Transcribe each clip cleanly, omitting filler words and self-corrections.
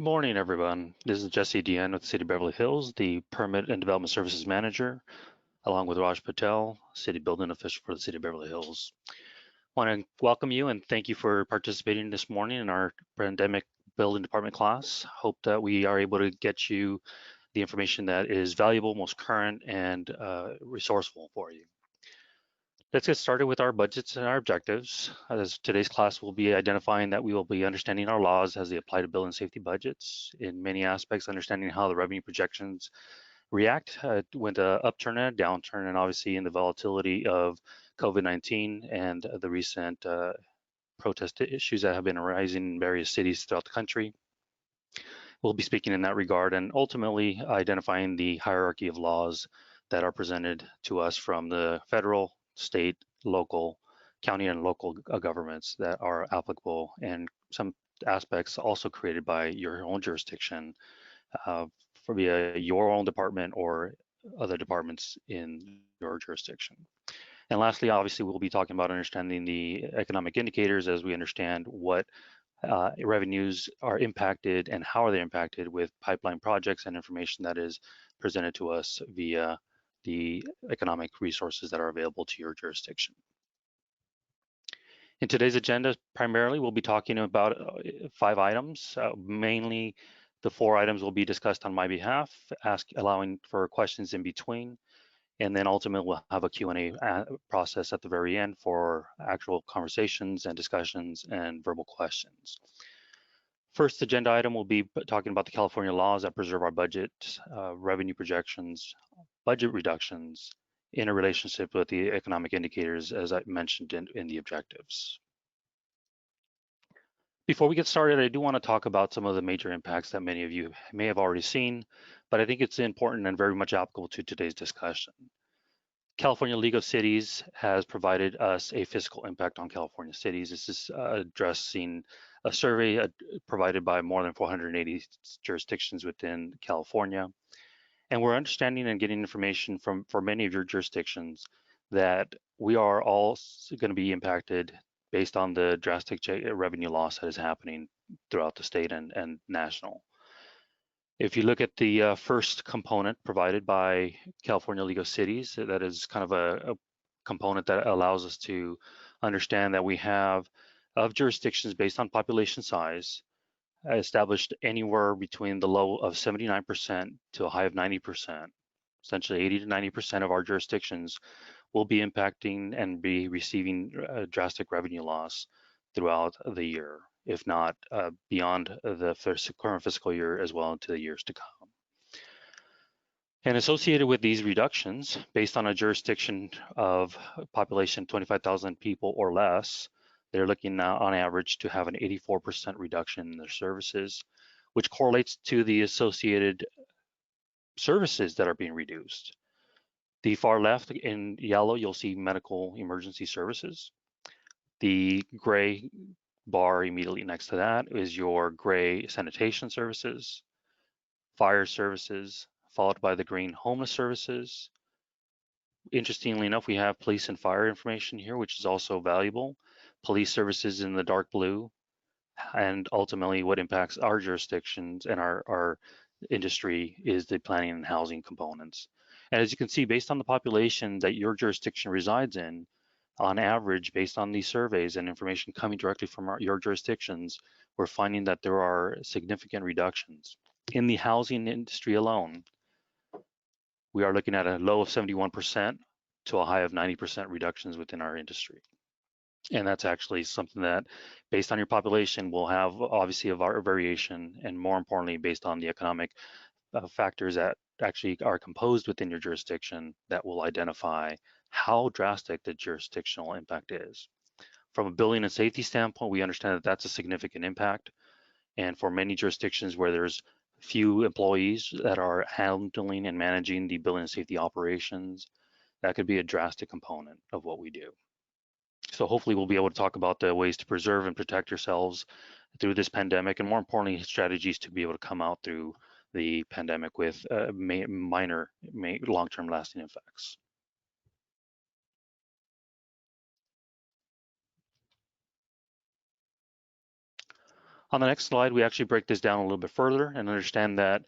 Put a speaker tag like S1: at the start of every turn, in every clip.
S1: morning, everyone. This is Jesse Deanne with the City of Beverly Hills, the Permit and Development Services Manager, along with Raj Patel, City Building Official for the City of Beverly Hills. I want to welcome you and thank you for participating this morning in our Pandemic Building Department class. Hope that we are able to get you the information that is valuable, most current, and resourceful for you. Let's get started with our budgets and our objectives. As today's class will be identifying that we will be understanding our laws as they apply to building safety budgets. In many aspects, understanding how the revenue projections react when the upturn and a downturn, and obviously in the volatility of COVID-19 and the recent protest issues that have been arising in various cities throughout the country. We'll be speaking in that regard and ultimately identifying the hierarchy of laws that are presented to us from the federal, state, local, county, and local governments that are applicable, and some aspects also created by your own jurisdiction via your own department or other departments in your jurisdiction. And lastly, obviously, we'll be talking about understanding the economic indicators as we understand what revenues are impacted and how are they impacted with pipeline projects and information that is presented to us via the economic resources that are available to your jurisdiction. In today's agenda, primarily, we'll be talking about 5 items. Mainly, the 4 items will be discussed on my behalf, allowing for questions in between. And then ultimately, we'll have a Q&A process at the very end for actual conversations and discussions and verbal questions. First agenda item will be talking about the California laws that preserve our budget, revenue projections, budget reductions, in a relationship with the economic indicators, as I mentioned in the objectives. Before we get started, I do want to talk about some of the major impacts that many of you may have already seen, but I think it's important and very much applicable to today's discussion. California League of Cities has provided us a fiscal impact on California cities. This is addressing a survey provided by more than 480 jurisdictions within California. And we're understanding and getting information for many of your jurisdictions that we are all going to be impacted based on the drastic revenue loss that is happening throughout the state and national. If you look at the first component provided by California League of Cities, that is kind of a component that allows us to understand that we have of jurisdictions based on population size established anywhere between the low of 79% to a high of 90%. Essentially 80 to 90% of our jurisdictions will be impacting and be receiving drastic revenue loss throughout the year, if not beyond the current fiscal year as well into the years to come. And associated with these reductions, based on a jurisdiction of population 25,000 people or less, they're looking now on average to have an 84% reduction in their services, which correlates to the associated services that are being reduced. The far left in yellow, you'll see medical emergency services. The gray bar immediately next to that is your gray sanitation services, fire services, followed by the green homeless services. Interestingly enough, we have police and fire information here, which is also valuable. Police services in the dark blue, and ultimately what impacts our jurisdictions and our industry is the planning and housing components. And as you can see, based on the population that your jurisdiction resides in, on average, based on these surveys and information coming directly from your jurisdictions, we're finding that there are significant reductions. In the housing industry alone, we are looking at a low of 71% to a high of 90% reductions within our industry. And that's actually something that, based on your population, will have obviously a variation, and more importantly, based on the economic factors that actually are composed within your jurisdiction that will identify how drastic the jurisdictional impact is. From a building and safety standpoint, we understand that that's a significant impact. And for many jurisdictions where there's few employees that are handling and managing the building and safety operations, that could be a drastic component of what we do. So hopefully we'll be able to talk about the ways to preserve and protect yourselves through this pandemic, and more importantly, strategies to be able to come out through the pandemic with minor long-term lasting effects. On the next slide, we actually break this down a little bit further and understand that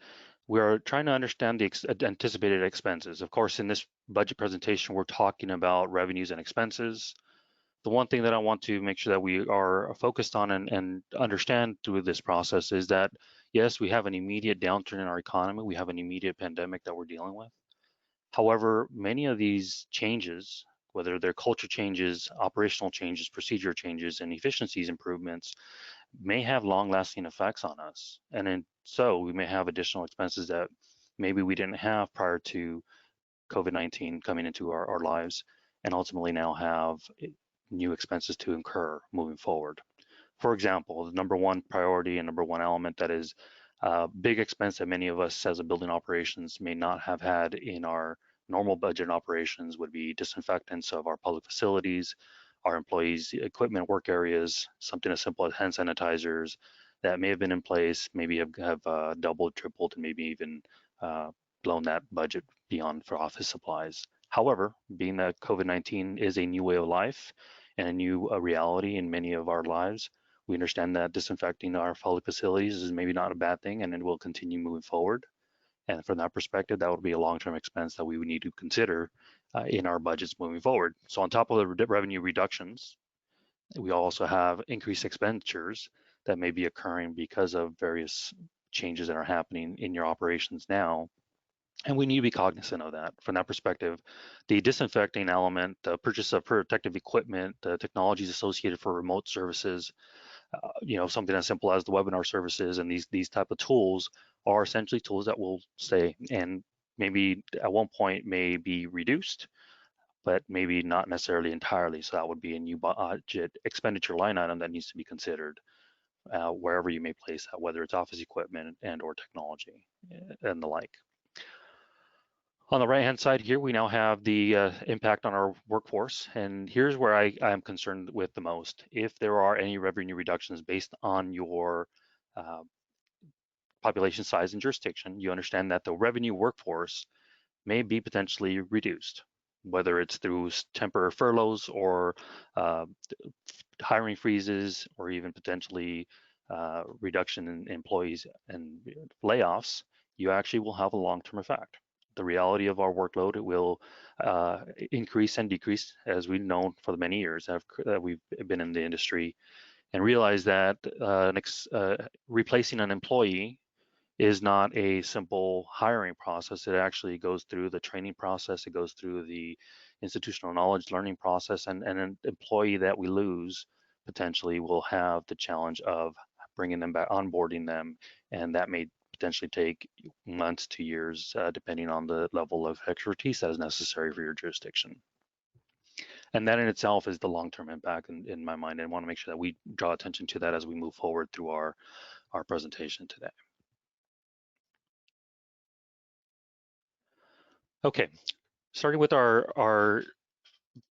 S1: we're trying to understand the anticipated expenses. Of course, in this budget presentation, we're talking about revenues and expenses. The one thing that I want to make sure that we are focused on and understand through this process is that, yes, we have an immediate downturn in our economy. We have an immediate pandemic that we're dealing with. However, many of these changes, whether they're culture changes, operational changes, procedure changes, and efficiencies improvements, may have long-lasting effects on us. So we may have additional expenses that maybe we didn't have prior to COVID-19 coming into our lives, and ultimately now have new expenses to incur moving forward. For example, the number one priority and number one element that is a big expense that many of us as a building operations may not have had in our normal budget operations would be disinfectants of our public facilities, our employees' equipment, work areas, something as simple as hand sanitizers that may have been in place, maybe have doubled, tripled, and maybe even uh, blown that budget beyond for office supplies. However, being that COVID-19 is a new way of life and a new reality in many of our lives, we understand that disinfecting our public facilities is maybe not a bad thing, and it will continue moving forward. And from that perspective, that would be a long-term expense that we would need to consider in our budgets moving forward. So on top of the revenue reductions, we also have increased expenditures that may be occurring because of various changes that are happening in your operations now. And we need to be cognizant of that. From that perspective, the disinfecting element, the purchase of protective equipment, the technologies associated for remote services, something as simple as the webinar services and these type of tools are essentially tools that will stay and maybe at one point may be reduced, but maybe not necessarily entirely. So that would be a new budget expenditure line item that needs to be considered wherever you may place that, whether it's office equipment and or technology and the like. On the right-hand side here, we now have the impact on our workforce, and here's where I am concerned with the most. If there are any revenue reductions based on your uh, population size and jurisdiction, you understand that the revenue workforce may be potentially reduced, whether it's through temporary furloughs or uh, hiring freezes, or even potentially reduction in employees and layoffs. You actually will have a long-term effect. The reality of our workload, it will increase and decrease, as we've known for the many years that we've been in the industry, and realize that replacing an employee is not a simple hiring process. It actually goes through the training process. It goes through the institutional knowledge learning process, and an employee that we lose potentially will have the challenge of bringing them back, onboarding them, and that may potentially take months to years, depending on the level of expertise that is necessary for your jurisdiction. And that in itself is the long-term impact in my mind, and I want to make sure that we draw attention to that as we move forward through our presentation today. Okay, starting with our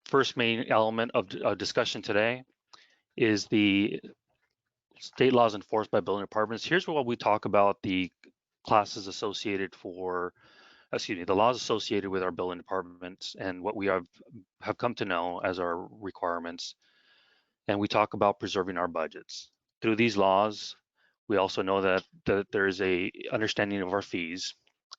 S1: first main element of discussion today is the state laws enforced by building departments. Here's what we talk about the classes associated for, excuse me, the laws associated with our building departments and what we have come to know as our requirements. And we talk about preserving our budgets. Through these laws, we also know that there is a understanding of our fees,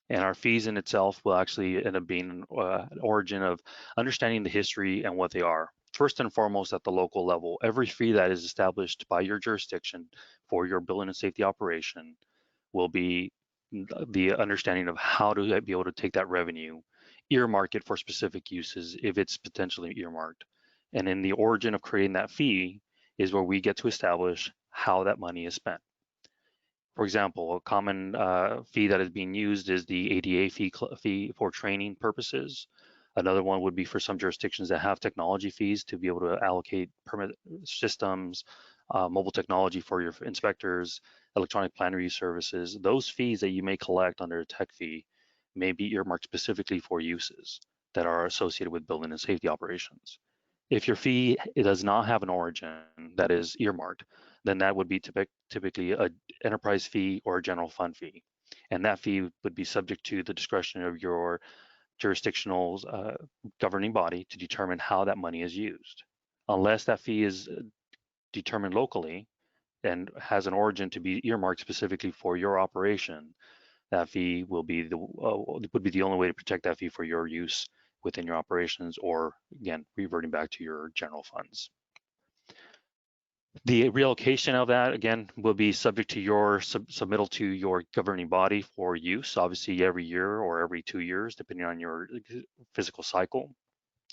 S1: and our fees in itself will actually end up being an origin of understanding the history and what they are. First and foremost, at the local level, every fee that is established by your jurisdiction for your building and safety operation will be the understanding of how to be able to take that revenue, earmark it for specific uses if it's potentially earmarked. And in the origin of creating that fee is where we get to establish how that money is spent. For example, a common fee that is being used is the ADA fee for training purposes. Another one would be for some jurisdictions that have technology fees to be able to allocate permit systems, mobile technology for your inspectors, electronic plan review services. Those fees that you may collect under a tech fee may be earmarked specifically for uses that are associated with building and safety operations. If your fee does not have an origin that is earmarked, then that would be typically a enterprise fee or a general fund fee. And that fee would be subject to the discretion of your jurisdictional governing body to determine how that money is used. Unless that fee is determined locally, and has an origin to be earmarked specifically for your operation, that fee will be would be the only way to protect that fee for your use within your operations, or again, reverting back to your general funds. The reallocation of that, again, will be subject to your submittal to your governing body for use, obviously every year or every 2 years, depending on your physical cycle.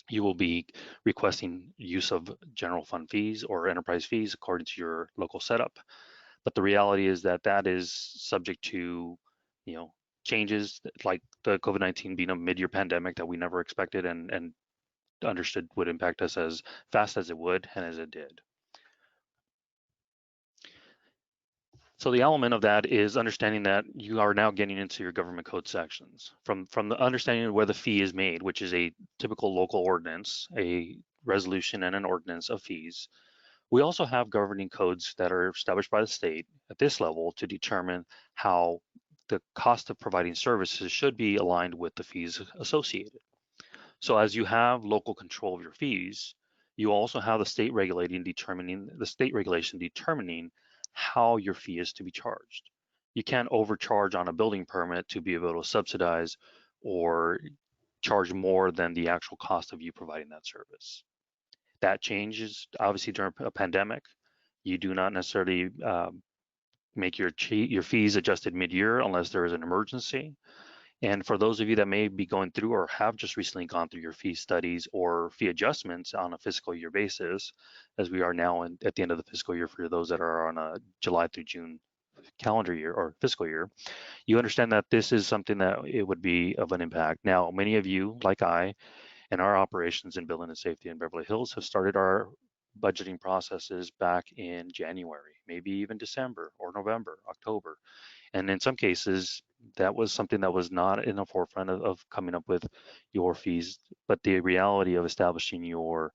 S1: You will be requesting use of general fund fees or enterprise fees according to your local setup. But the reality is that that is subject to, you know, changes like the COVID-19 being a mid-year pandemic that we never expected and understood would impact us as fast as it would and as it did. So the element of that is understanding that you are now getting into your government code sections. From the understanding of where the fee is made, which is a typical local ordinance, a resolution and an ordinance of fees. We also have governing codes that are established by the state at this level to determine how the cost of providing services should be aligned with the fees associated. So as you have local control of your fees, you also have the state regulation determining how your fee is to be charged. You can't overcharge on a building permit to be able to subsidize or charge more than the actual cost of you providing that service. That changes obviously during a pandemic. You do not necessarily make your fees adjusted mid-year unless there is an emergency. And for those of you that may be going through or have just recently gone through your fee studies or fee adjustments on a fiscal year basis, as we are now at the end of the fiscal year for those that are on a July through June calendar year or fiscal year, you understand that this is something that it would be of an impact. Now, many of you, like I, and our operations in building and safety in Beverly Hills have started our budgeting processes back in January, maybe even December or November, October. And in some cases, that was something that was not in the forefront of coming up with your fees. But the reality of establishing your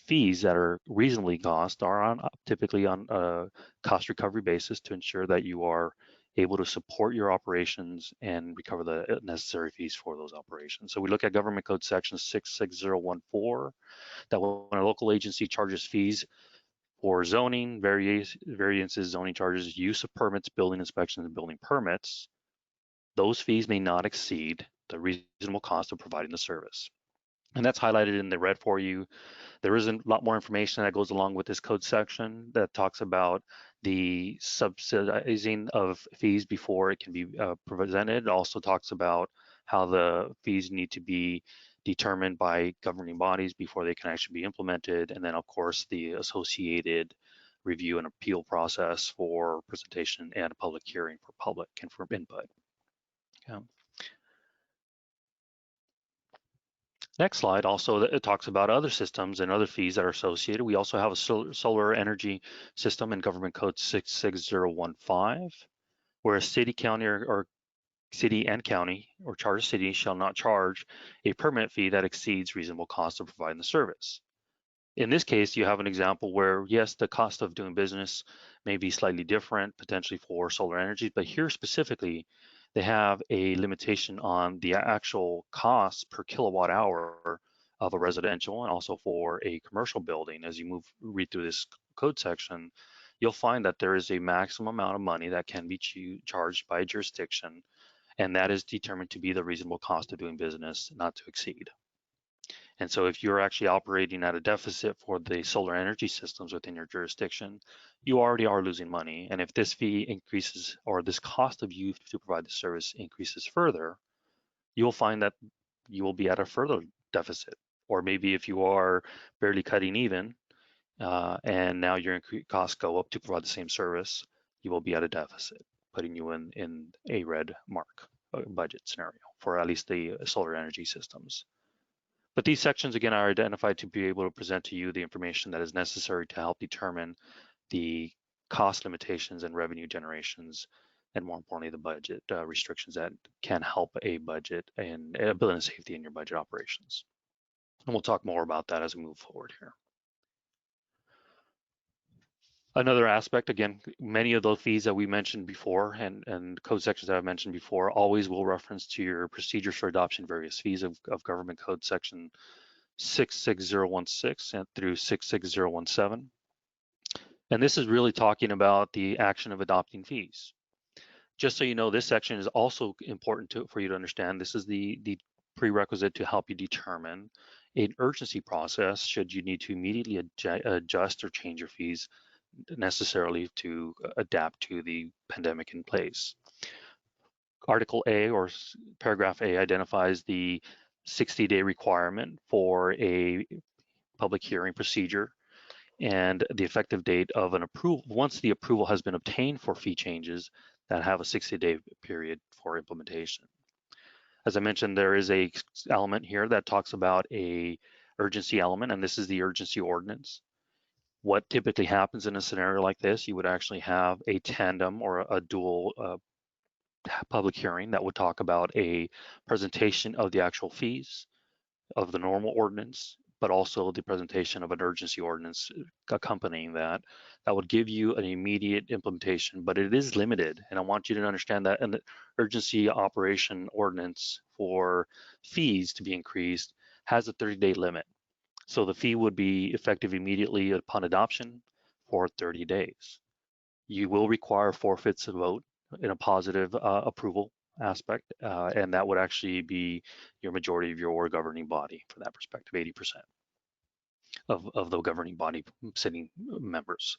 S1: fees that are reasonably cost are on typically on a cost recovery basis to ensure that you are able to support your operations and recover the necessary fees for those operations. So we look at Government Code Section 66014, that when a local agency charges fees for zoning, variances, zoning charges, use of permits, building inspections, and building permits, those fees may not exceed the reasonable cost of providing the service. And that's highlighted in the red for you. There is a lot more information that goes along with this code section that talks about the subsidizing of fees before it can be presented. It also talks about how the fees need to be determined by governing bodies before they can actually be implemented. And then of course the associated review and appeal process for presentation and a public hearing for public and for input. Okay. Next slide also it talks about other systems and other fees that are associated. We also have a solar energy system in Government Code 66015, where a city, county, or city and county or charter city shall not charge a permit fee that exceeds reasonable cost of providing the service. In this case, you have an example where, yes, the cost of doing business may be slightly different potentially for solar energy, but here specifically, they have a limitation on the actual cost per kilowatt hour of a residential and also for a commercial building. As you read through this code section, you'll find that there is a maximum amount of money that can be charged by a jurisdiction, and that is determined to be the reasonable cost of doing business, not to exceed. And so if you're actually operating at a deficit for the solar energy systems within your jurisdiction, you already are losing money. And if this fee increases or this cost of you to provide the service increases further, you'll find that you will be at a further deficit. Or maybe if you are barely cutting even and now your costs go up to provide the same service, you will be at a deficit, putting you in a red mark budget scenario for at least the solar energy systems. But these sections, again, are identified to be able to present to you the information that is necessary to help determine the cost limitations and revenue generations, and more importantly, the budget restrictions that can help a budget and building and safety in your budget operations. And we'll talk more about that as we move forward here. Another aspect, again, many of those fees that we mentioned before and code sections that I've mentioned before always will reference to your procedures for adoption various fees of Government Code Section 66016 and through 66017. And this is really talking about the action of adopting fees. Just so you know, this section is also important for you to understand. This is the prerequisite to help you determine an urgency process should you need to immediately adjust or change your fees necessarily to adapt to the pandemic in place. Article A or paragraph A identifies the 60-day requirement for a public hearing procedure and the effective date of an approval. Once the approval has been obtained for fee changes that have a 60-day period for implementation. As I mentioned, there is a element here that talks about a urgency element, and this is the urgency ordinance. What typically happens in a scenario like this, you would actually have a tandem or a dual public hearing that would talk about a presentation of the actual fees of the normal ordinance, but also the presentation of an urgency ordinance accompanying that. That would give you an immediate implementation, but it is limited. And I want you to understand that an urgency operation ordinance for fees to be increased has a 30-day limit. So the fee would be effective immediately upon adoption for 30 days. You will require forfeits to vote in a positive approval aspect, and that would actually be your majority of your governing body for that perspective, 80% of the governing body sitting members.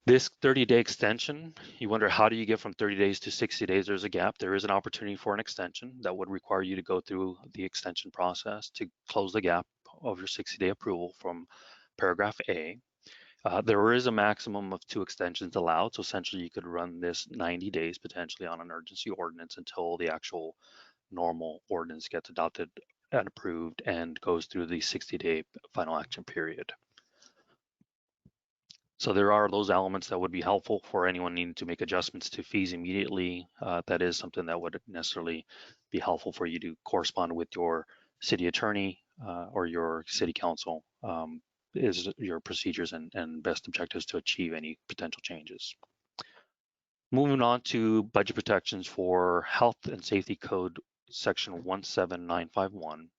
S1: This 30-day extension, you wonder how do you get from 30 days to 60 days? There's a gap. There is an opportunity for an extension that would require you to go through the extension process to close the gap of your 60-day approval from paragraph A. There is a maximum of 2 extensions allowed, so essentially you could run this 90 days potentially on an urgency ordinance until the actual normal ordinance gets adopted and approved and goes through the 60-day final action period. So there are those elements that would be helpful for anyone needing to make adjustments to fees immediately. That is something that would necessarily be helpful for you to correspond with your city attorney or your city council. Is your procedures and best objectives to achieve any potential changes. Moving on to budget protections for Health and Safety Code section 17951.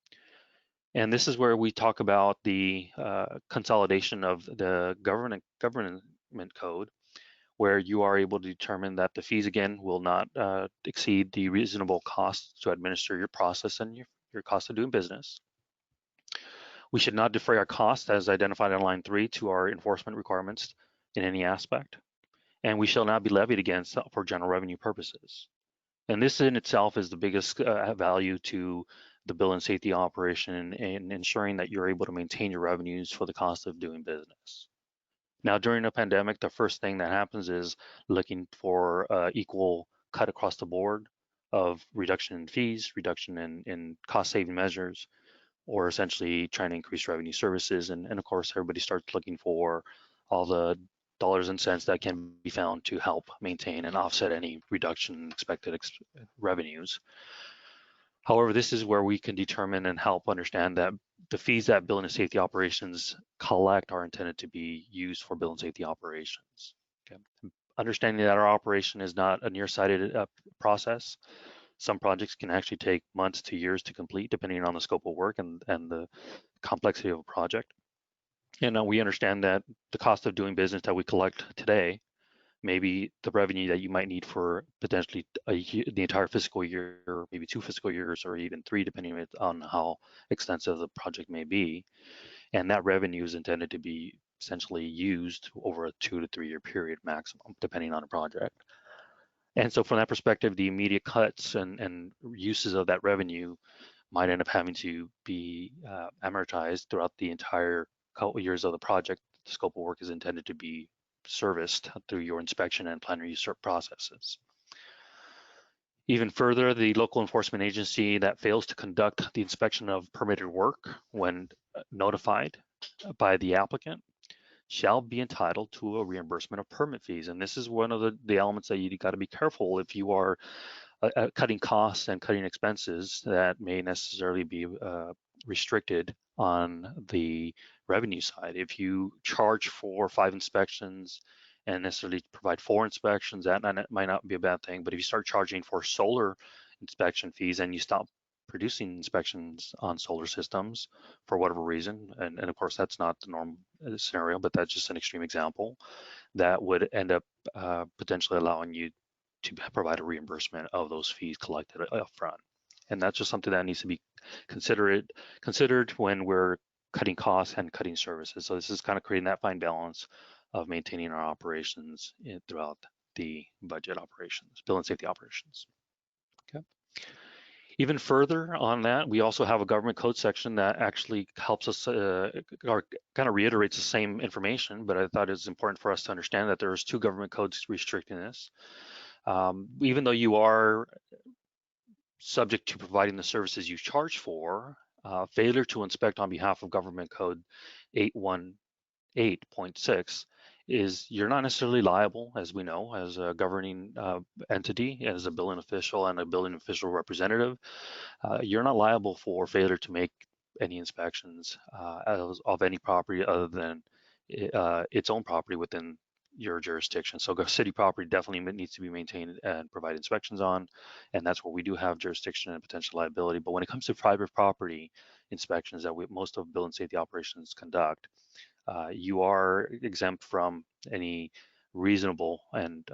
S1: And this is where we talk about the consolidation of the government code, where you are able to determine that the fees again will not exceed the reasonable costs to administer your process and your cost of doing business. We should not defray our costs as identified in line 3 to our enforcement requirements in any aspect, and we shall not be levied against for general revenue purposes. And this in itself is the biggest value to the bill and safety operation in ensuring that you're able to maintain your revenues for the cost of doing business. Now, during a pandemic, the first thing that happens is looking for equal cut across the board of reduction in fees, reduction in cost saving measures, or essentially trying to increase revenue services. And of course, everybody starts looking for all the dollars and cents that can be found to help maintain and offset any reduction in expected revenues. However, this is where we can determine and help understand that the fees that building and safety operations collect are intended to be used for building and safety operations. Okay. Understanding that our operation is not a nearsighted process, some projects can actually take months to years to complete, depending on the scope of work and the complexity of a project. And we understand that the cost of doing business that we collect today may be the revenue that you might need for potentially the entire fiscal year, or maybe 2 fiscal years, or even 3, depending on how extensive the project may be. And that revenue is intended to be essentially used over a 2 to 3 year period maximum, depending on a project. And so from that perspective, the immediate cuts and uses of that revenue might end up having to be amortized throughout the entire couple years of the project. The scope of work is intended to be serviced through your inspection and plan reuse processes. Even further, the local enforcement agency that fails to conduct the inspection of permitted work when notified by the applicant shall be entitled to a reimbursement of permit fees. And this is one of the elements that you got to be careful if you are cutting costs and cutting expenses that may necessarily be restricted on the revenue side. If you charge for 5 inspections and necessarily provide 4 inspections, that might not be a bad thing. But if you start charging for solar inspection fees and you stop producing inspections on solar systems for whatever reason, and of course that's not the norm scenario, but that's just an extreme example, that would end up potentially allowing you to provide a reimbursement of those fees collected upfront. And that's just something that needs to be considered when we're cutting costs and cutting services. So this is kind of creating that fine balance of maintaining our operations throughout the budget operations, building safety operations. Okay. Even further on that, we also have a government code section that actually helps us or kind of reiterates the same information, but I thought it's important for us to understand that there's two government codes restricting this. Even though you are subject to providing the services you charge for, failure to inspect on behalf of government code 818.6 is you're not necessarily liable, as we know, as a governing entity, as a building official and a building official representative. You're not liable for failure to make any inspections of any property other than its own property within your jurisdiction. So city property definitely needs to be maintained and provide inspections on, and that's where we do have jurisdiction and potential liability. But when it comes to private property inspections that most of building safety operations conduct, you are exempt from any reasonable and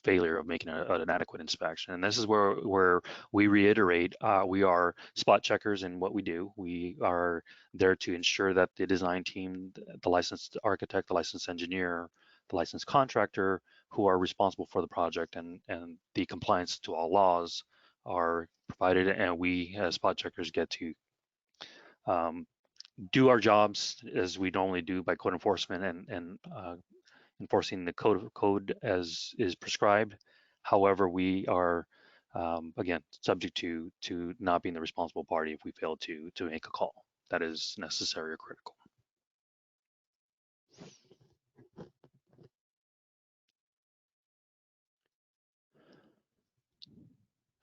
S1: failure of making an adequate inspection. And this is where we reiterate, we are spot checkers in what we do. We are there to ensure that the design team, the licensed architect, the licensed engineer, the licensed contractor who are responsible for the project and the compliance to all laws are provided, and we as spot checkers get to do our jobs as we normally do by code enforcement and enforcing the code as is prescribed. However, we are again subject to not being the responsible party if we fail to make a call that is necessary or critical.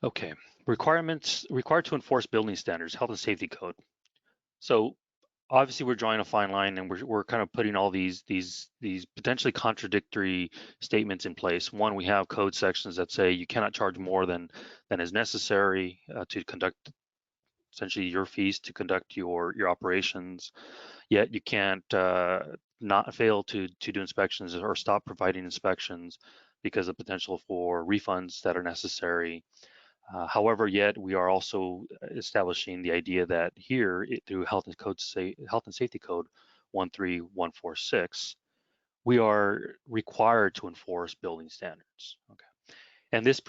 S1: Okay, requirements required to enforce building standards, health and safety code. So obviously we're drawing a fine line, and we're kind of putting all these potentially contradictory statements in place. One, we have code sections that say you cannot charge more than is necessary to conduct essentially your fees to conduct your operations. Yet you can't not fail to do inspections or stop providing inspections because of potential for refunds that are necessary. However, yet we are also establishing the idea that here, through Health and Safety Code 13146, we are required to enforce building standards. Okay, and this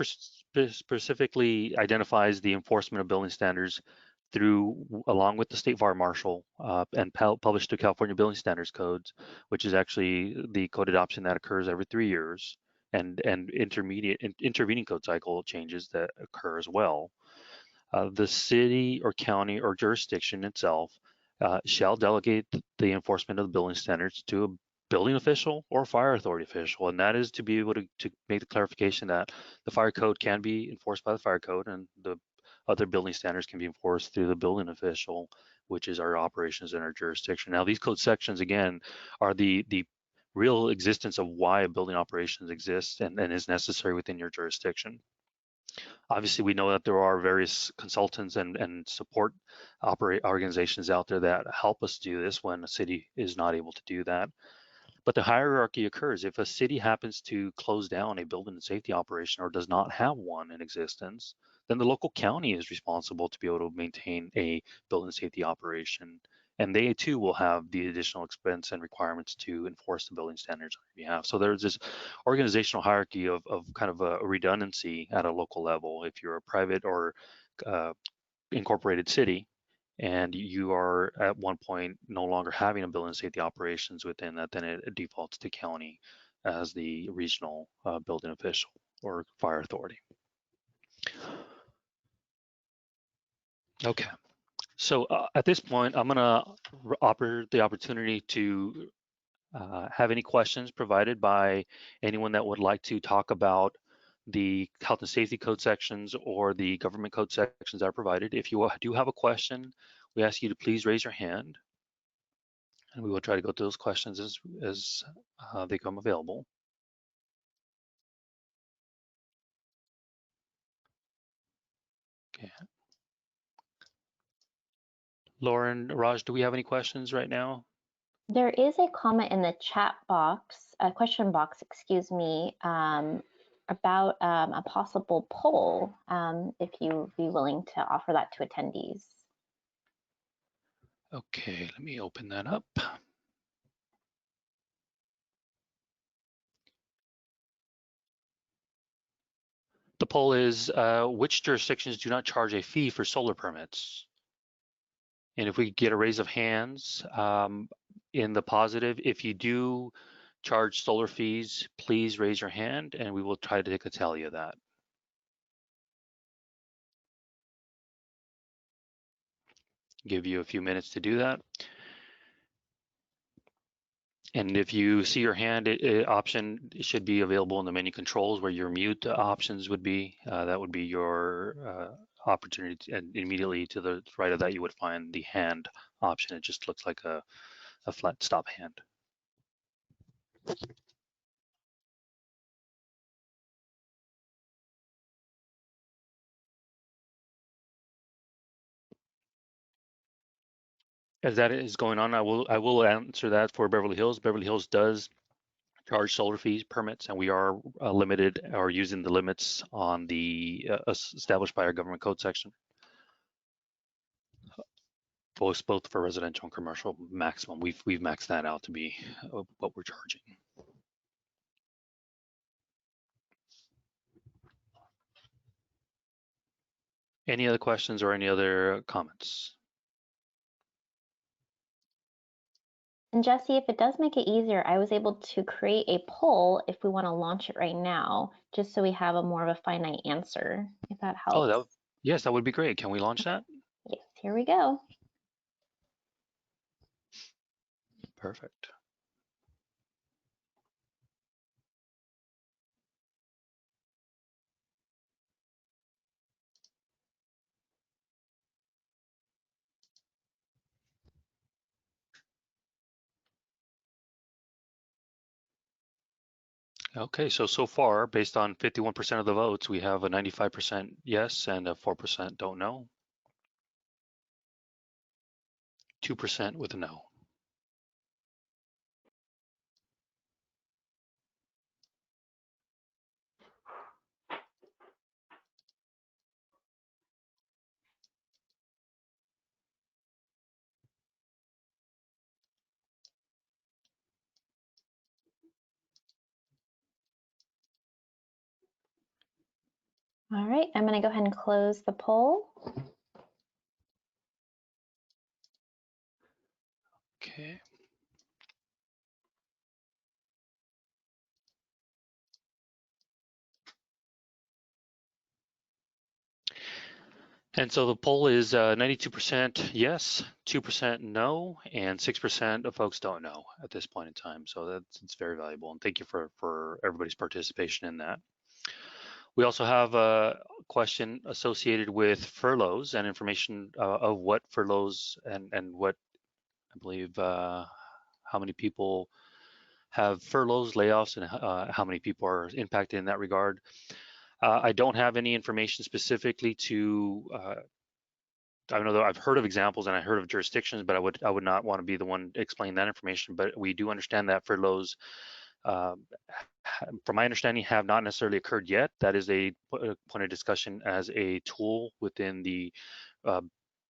S1: specifically identifies the enforcement of building standards along with the state fire marshal and published to California Building Standards Codes, which is actually the code adoption that occurs every 3 years, and intervening code cycle changes that occur as well. The city or county or jurisdiction itself shall delegate the enforcement of the building standards to a building official or fire authority official, and that is to be able to make the clarification that the fire code can be enforced by the fire code, and the other building standards can be enforced through the building official, which is our operations in our jurisdiction. Now, these code sections, again, are the real existence of why a building operations exists and is necessary within your jurisdiction. Obviously, we know that there are various consultants and support organizations out there that help us do this when a city is not able to do that. But the hierarchy occurs. If a city happens to close down a building and safety operation or does not have one in existence, then the local county is responsible to be able to maintain a building safety operation. And they too will have the additional expense and requirements to enforce the building standards on your behalf. So there's this organizational hierarchy of kind of a redundancy at a local level. If you're a private or uh, incorporated city, and you are at one point no longer having a building safety operations within that, then it defaults to county as the regional building official or fire authority. Okay, so at this point, I'm gonna offer the opportunity to have any questions provided by anyone that would like to talk about the health and safety code sections or the government code sections that are provided. If you do have a question, we ask you to please raise your hand, and we will try to go through those questions as they come available. Okay. Lauren, Raj, do we have any questions right now?
S2: There is a comment in the chat box, a question box, excuse me, about a possible poll, if you'd be willing to offer that to attendees.
S1: Okay, let me open that up. The poll is, which jurisdictions do not charge a fee for solar permits? And if we get a raise of hands in the positive, if you do charge solar fees, please raise your hand and we will try to take a tally of that. Give you a few minutes to do that. And if you see your hand option, it should be available in the menu controls where your mute options would be. That would be your opportunity, and immediately to the right of that, you would find the hand option. It just looks like a flat stop hand. As that is going on, I will answer that for Beverly Hills. Beverly Hills does charge solar fees permits, and we are limited or using the limits on the established by our government code section. Both for residential and commercial maximum. We've maxed that out to be what we're charging. Any other questions or any other comments?
S2: And Jesse, if it does make it easier, I was able to create a poll if we want to launch it right now, just so we have a more of a finite answer, if that helps.
S1: Oh, yes, that would be great. Can we launch that?
S2: Yes, here we go.
S1: Perfect. Okay, so far, based on 51% of the votes, we have a 95% yes and a 4% don't know. 2% with a no.
S2: All right, I'm going to go ahead and close the poll.
S1: Okay. And so the poll is 92% yes, 2% no, and 6% of folks don't know at this point in time. So it's very valuable, and thank you for everybody's participation in that. We also have a question associated with furloughs and information of what furloughs and what I believe how many people have furloughs, layoffs, and how many people are impacted in that regard. I don't have any information specifically to I know that I've heard of examples and I heard of jurisdictions, but I would not want to be the one explaining that information. But we do understand that furloughs, um, from my understanding, have not necessarily occurred yet. That is a point of discussion as a tool within the uh,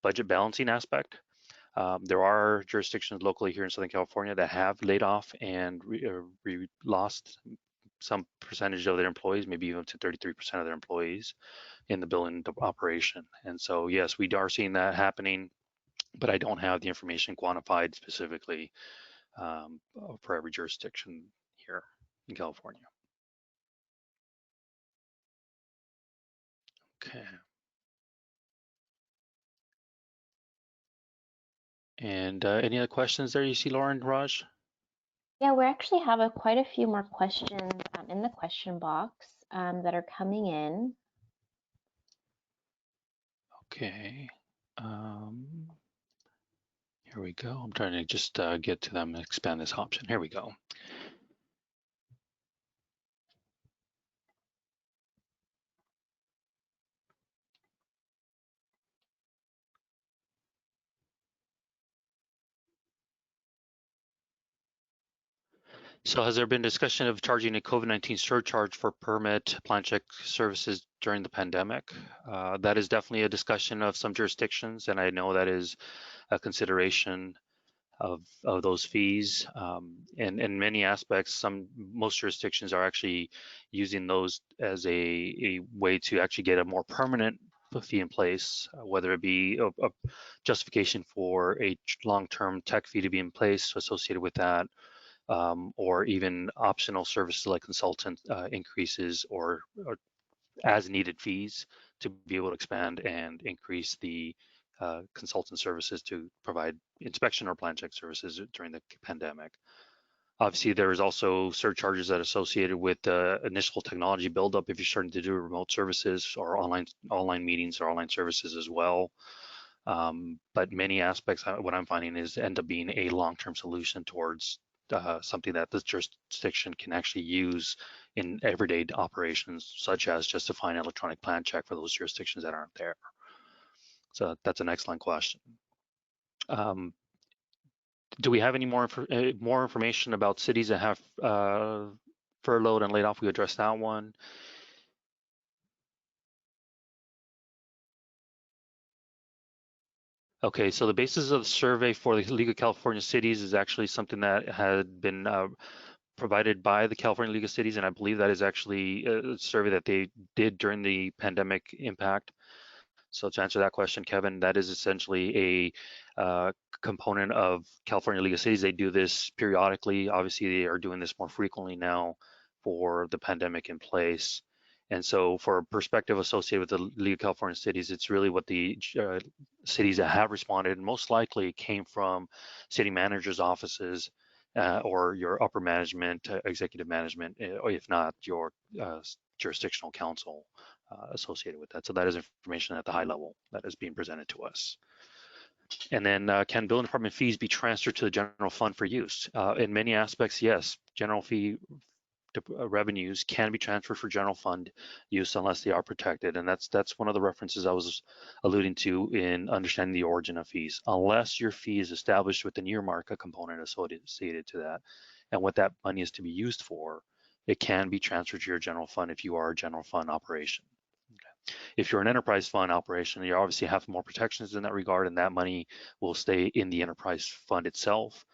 S1: budget balancing aspect. There are jurisdictions locally here in Southern California that have laid off and lost some percentage of their employees, maybe even to 33% of their employees in the building operation. And so, yes, we are seeing that happening, but I don't have the information quantified specifically for every jurisdiction here in California. Okay. And any other questions there you see, Lauren, Raj?
S2: Yeah, we actually have quite a few more questions in the question box that are coming in.
S1: Okay. Here we go. I'm trying to just get to them and expand this option. Here we go. So has there been discussion of charging a COVID-19 surcharge for permit plan check services during the pandemic? That is definitely a discussion of some jurisdictions, and I know that is a consideration of those fees. And in many aspects, most jurisdictions are actually using those as a way to actually get a more permanent fee in place, whether it be a justification for a long-term tech fee to be in place associated with that, or even optional services like consultant increases or as needed fees to be able to expand and increase the consultant services to provide inspection or plan check services during the pandemic. Obviously, there is also surcharges that are associated with the initial technology buildup if you're starting to do remote services or online meetings or online services as well. But many aspects, what I'm finding is end up being a long-term solution towards something that the jurisdiction can actually use in everyday operations, such as justifying an electronic plan check for those jurisdictions that aren't there. So that's an excellent question. Um, do we have any more information about cities that have furloughed and laid off? We addressed that one. Okay, so the basis of the survey for the League of California Cities is actually something that had been provided by the California League of Cities, and I believe that is actually a survey that they did during the pandemic impact. So to answer that question, Kevin, that is essentially a component of California League of Cities. They do this periodically. Obviously, they are doing this more frequently now for the pandemic in place. And so for a perspective associated with the League of California Cities, it's really what the cities that have responded most likely came from city managers' offices or your upper management, executive management, or if not, your jurisdictional council associated with that. So that is information at the high level that is being presented to us. And then can building department fees be transferred to the general fund for use? In many aspects, yes. General fee revenues can be transferred for general fund use unless they are protected. And that's one of the references I was alluding to in understanding the origin of fees. Unless your fee is established with an earmark, a component associated to that, and what that money is to be used for, it can be transferred to your general fund if you are a general fund operation. If you're an enterprise fund operation, you obviously have more protections in that regard, and that money will stay in the enterprise fund itself.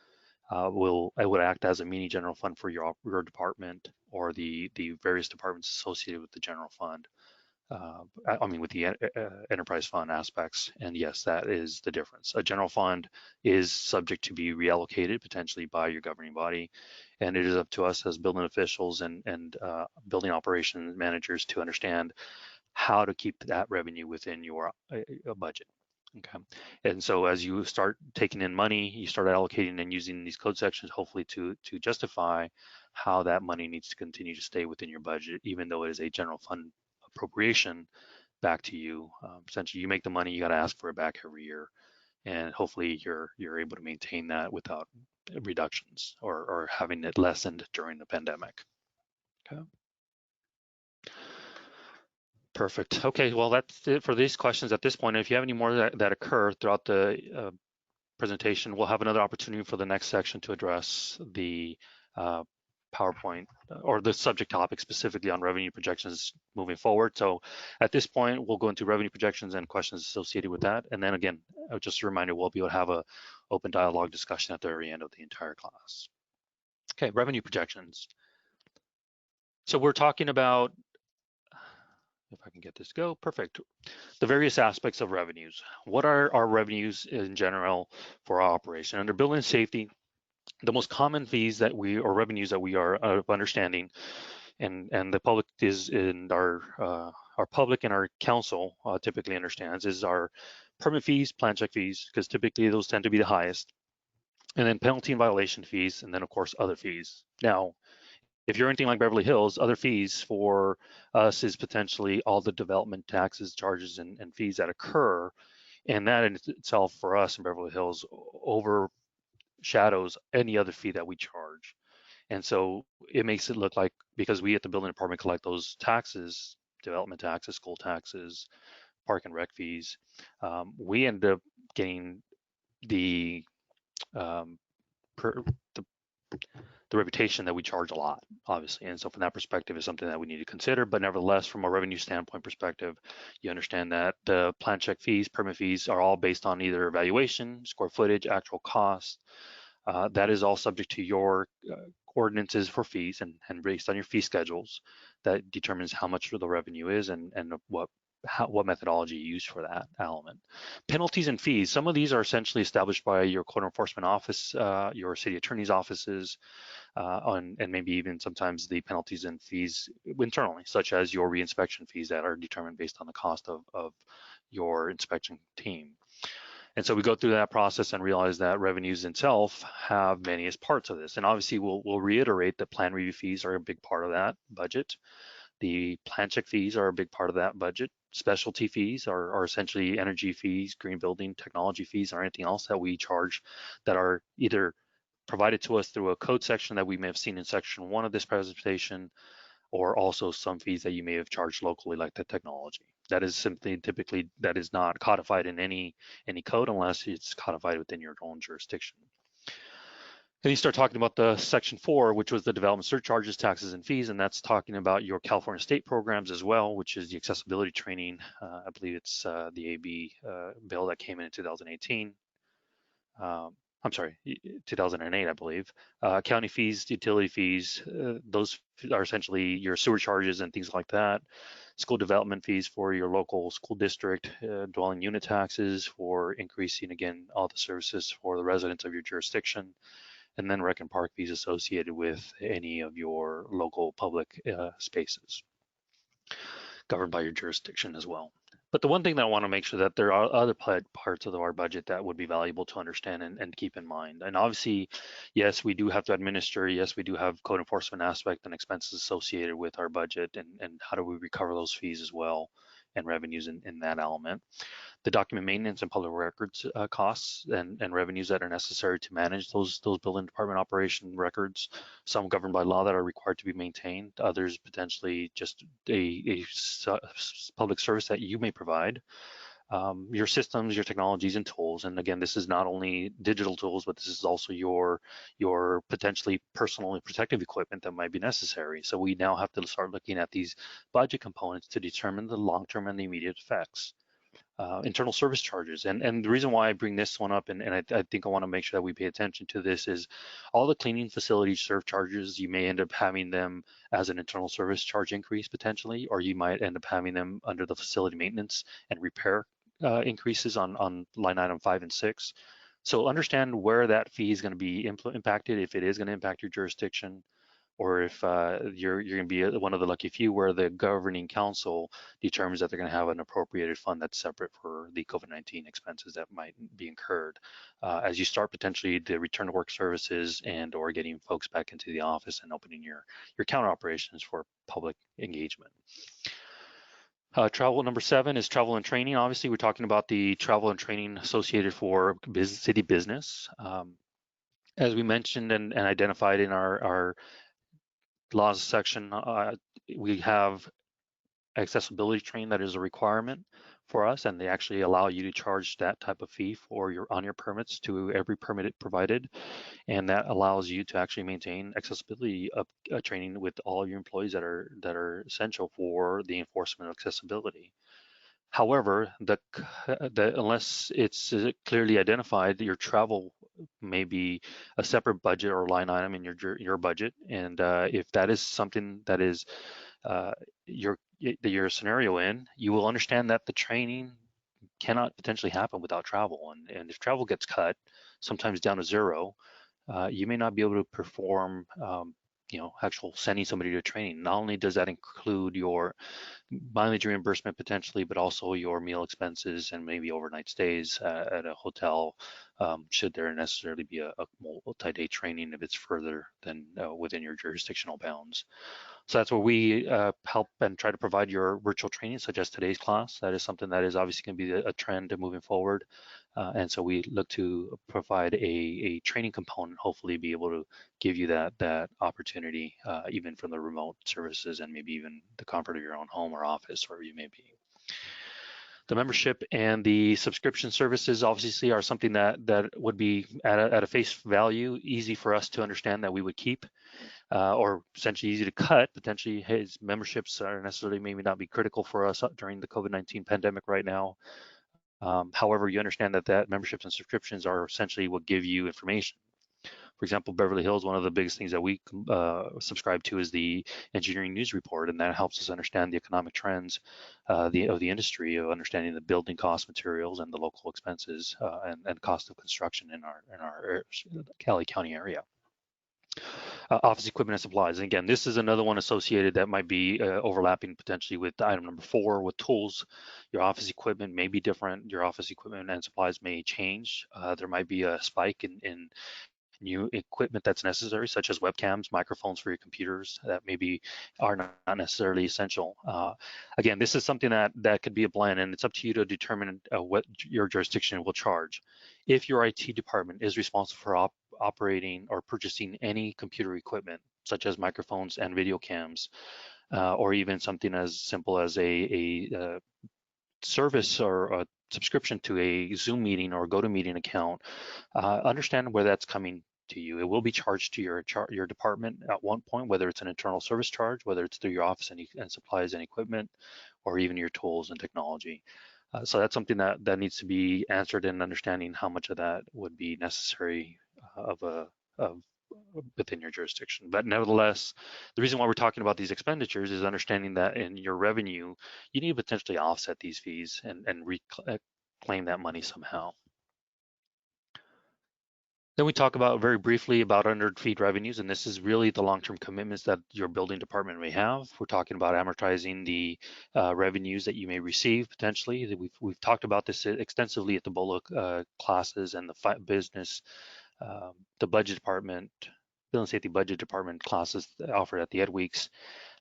S1: It would act as a mini general fund for your department or the various departments associated with the general fund. I mean, with the enterprise fund aspects. And yes, that is the difference. A general fund is subject to be reallocated potentially by your governing body, and it is up to us as building officials and building operation managers to understand how to keep that revenue within your budget. Okay. And so as you start taking in money, you start allocating and using these code sections, hopefully to justify how that money needs to continue to stay within your budget, even though it is a general fund appropriation back to you. Essentially, you make the money, you got to ask for it back every year, and hopefully you're able to maintain that without reductions or having it lessened during the pandemic. Okay. Perfect. Okay, well, that's it for these questions at this point. If you have any more that occur throughout the presentation, we'll have another opportunity for the next section to address the uh, PowerPoint or the subject topic specifically on revenue projections moving forward. So at this point, we'll go into revenue projections and questions associated with that. And then again, just a reminder, we'll be able to have a open dialogue discussion at the very end of the entire class. Okay, revenue projections. So we're talking about, if I can get this to go, perfect. The various aspects of revenues. What are our revenues in general for our operation? Under building safety, the most common fees that we or revenues that we are understanding, and the public is in our public and our council typically understands is our permit fees, plan check fees, because typically those tend to be the highest, and then penalty and violation fees, and then of course other fees. Now, if you're anything like Beverly Hills, other fees for us is potentially all the development taxes, charges, and fees that occur. And that in itself for us in Beverly Hills overshadows any other fee that we charge. And so it makes it look like because we at the building department collect those taxes, development taxes, school taxes, park and rec fees, we end up getting the, um, per, the the reputation that we charge a lot, obviously. And so from that perspective is something that we need to consider. But nevertheless, from a revenue standpoint perspective, you understand that the plan check fees, permit fees are all based on either evaluation, square footage, actual cost. That is all subject to your ordinances for fees and based on your fee schedules that determines how much the revenue is and what methodology you use for that element. Penalties and fees, some of these are essentially established by your code enforcement office, your city attorney's offices, and maybe even sometimes the penalties and fees internally, such as your reinspection fees that are determined based on the cost of your inspection team. And so we go through that process and realize that revenues itself have various parts of this. And obviously we'll reiterate that plan review fees are a big part of that budget. The plan check fees are a big part of that budget. Specialty fees are essentially energy fees, green building, technology fees, or anything else that we charge that are either provided to us through a code section that we may have seen in section 1 of this presentation, or also some fees that you may have charged locally, like the technology. That is simply typically that is not codified in any code unless it's codified within your own jurisdiction. Then you start talking about the section 4, which was the development surcharges, taxes, and fees, and that's talking about your California state programs as well, which is the accessibility training. I believe it's the AB bill that came in 2018. I'm sorry, 2008, I believe. County fees, utility fees, those are essentially your sewer charges and things like that. School development fees for your local school district, dwelling unit taxes for increasing, again, all the services for the residents of your jurisdiction, and then rec and park fees associated with any of your local public spaces governed by your jurisdiction as well. But the one thing that I want to make sure that there are other parts of our budget that would be valuable to understand and keep in mind. And obviously, yes, we do have to administer. Yes, we do have code enforcement aspect and expenses associated with our budget, and how do we recover those fees as well and revenues in that element. The document maintenance and public records costs and revenues that are necessary to manage those building department operation records, some governed by law that are required to be maintained, others potentially just a public service that you may provide. Your systems, your technologies and tools. And again, this is not only digital tools, but this is also your potentially personally protective equipment that might be necessary. So we now have to start looking at these budget components to determine the long-term and the immediate effects. Internal service charges. And the reason why I bring this one up, and I think I want to make sure that we pay attention to this, is all the cleaning facility surcharges, you may end up having them as an internal service charge increase potentially, or you might end up having them under the facility maintenance and repair increases on line item 5 and 6. So understand where that fee is going to be impacted, if it is going to impact your jurisdiction, or if you're going to be one of the lucky few where the governing council determines that they're going to have an appropriated fund that's separate for the COVID-19 expenses that might be incurred as you start potentially the return to work services and or getting folks back into the office and opening your counter operations for public engagement. Travel number 7 is travel and training. Obviously, we're talking about the travel and training associated for city business. As we mentioned and identified in our laws section, we have accessibility training that is a requirement for us, and they actually allow you to charge that type of fee for your permits to every permit provided, and that allows you to actually maintain accessibility training with all your employees that are essential for the enforcement of accessibility. However, unless it's clearly identified, your travel may be a separate budget or line item in your budget, and if that is something that is your scenario in, you will understand that the training cannot potentially happen without travel, and if travel gets cut, sometimes down to zero, you may not be able to perform. Actual sending somebody to training. Not only does that include your mileage reimbursement potentially, but also your meal expenses and maybe overnight stays at a hotel, should there necessarily be a multi-day training if it's further than within your jurisdictional bounds. So that's where we help and try to provide your virtual training, such as today's class. That is something that is obviously going to be a trend moving forward. And so we look to provide a training component, hopefully be able to give you that opportunity, even from the remote services and maybe even the comfort of your own home or office, wherever you may be. The membership and the subscription services obviously are something that would be at a face value easy for us to understand that we would keep, or essentially easy to cut. Potentially, his memberships are necessarily maybe not be critical for us during the COVID-19 pandemic right now. However, you understand that memberships and subscriptions are essentially what give you information. For example, Beverly Hills, one of the biggest things that we subscribe to is the engineering news report, and that helps us understand the economic trends of the industry, of understanding the building cost, materials, and the local expenses and cost of construction in our Cali County area. Office equipment and supplies. And again, this is another one associated that might be overlapping potentially with item number 4 with tools. Your office equipment may be different. Your office equipment and supplies may change. There might be a spike in new equipment that's necessary, such as webcams, microphones for your computers that maybe are not necessarily essential. Again, this is something that could be a blend, and it's up to you to determine what your jurisdiction will charge. If your IT department is responsible for operating or purchasing any computer equipment, such as microphones and video cams, or even something as simple as a service or a subscription to a Zoom meeting or GoToMeeting account, understand where that's coming to you. It will be charged to your department at one point, whether it's an internal service charge, whether it's through your office and supplies and equipment, or even your tools and technology. So that's something that needs to be answered, and understanding how much of that would be necessary of within your jurisdiction. But nevertheless, the reason why we're talking about these expenditures is understanding that in your revenue, you need to potentially offset these fees and reclaim that money somehow. Then we talk about very briefly about unearned fee revenues, and this is really the long-term commitments that your building department may have. We're talking about amortizing the revenues that you may receive potentially. We've talked about this extensively at the BOLA classes and the business, the budget department, building safety budget department classes offered at the Ed Weeks.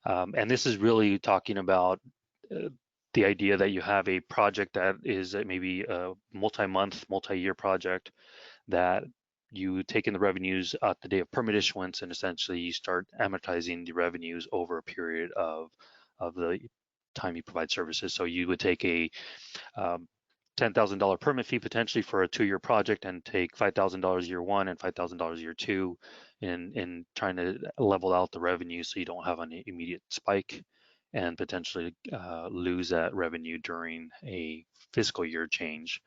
S1: And this is really talking about the idea that you have a project that is maybe a multi-month, multi-year project that you take in the revenues at the day of permit issuance, and essentially you start amortizing the revenues over a period of the time you provide services. So you would take a $10,000 permit fee potentially for a 2-year project and take $5,000 year 1 and $5,000 year 2 in trying to level out the revenue so you don't have an immediate spike and potentially lose that revenue during a fiscal year change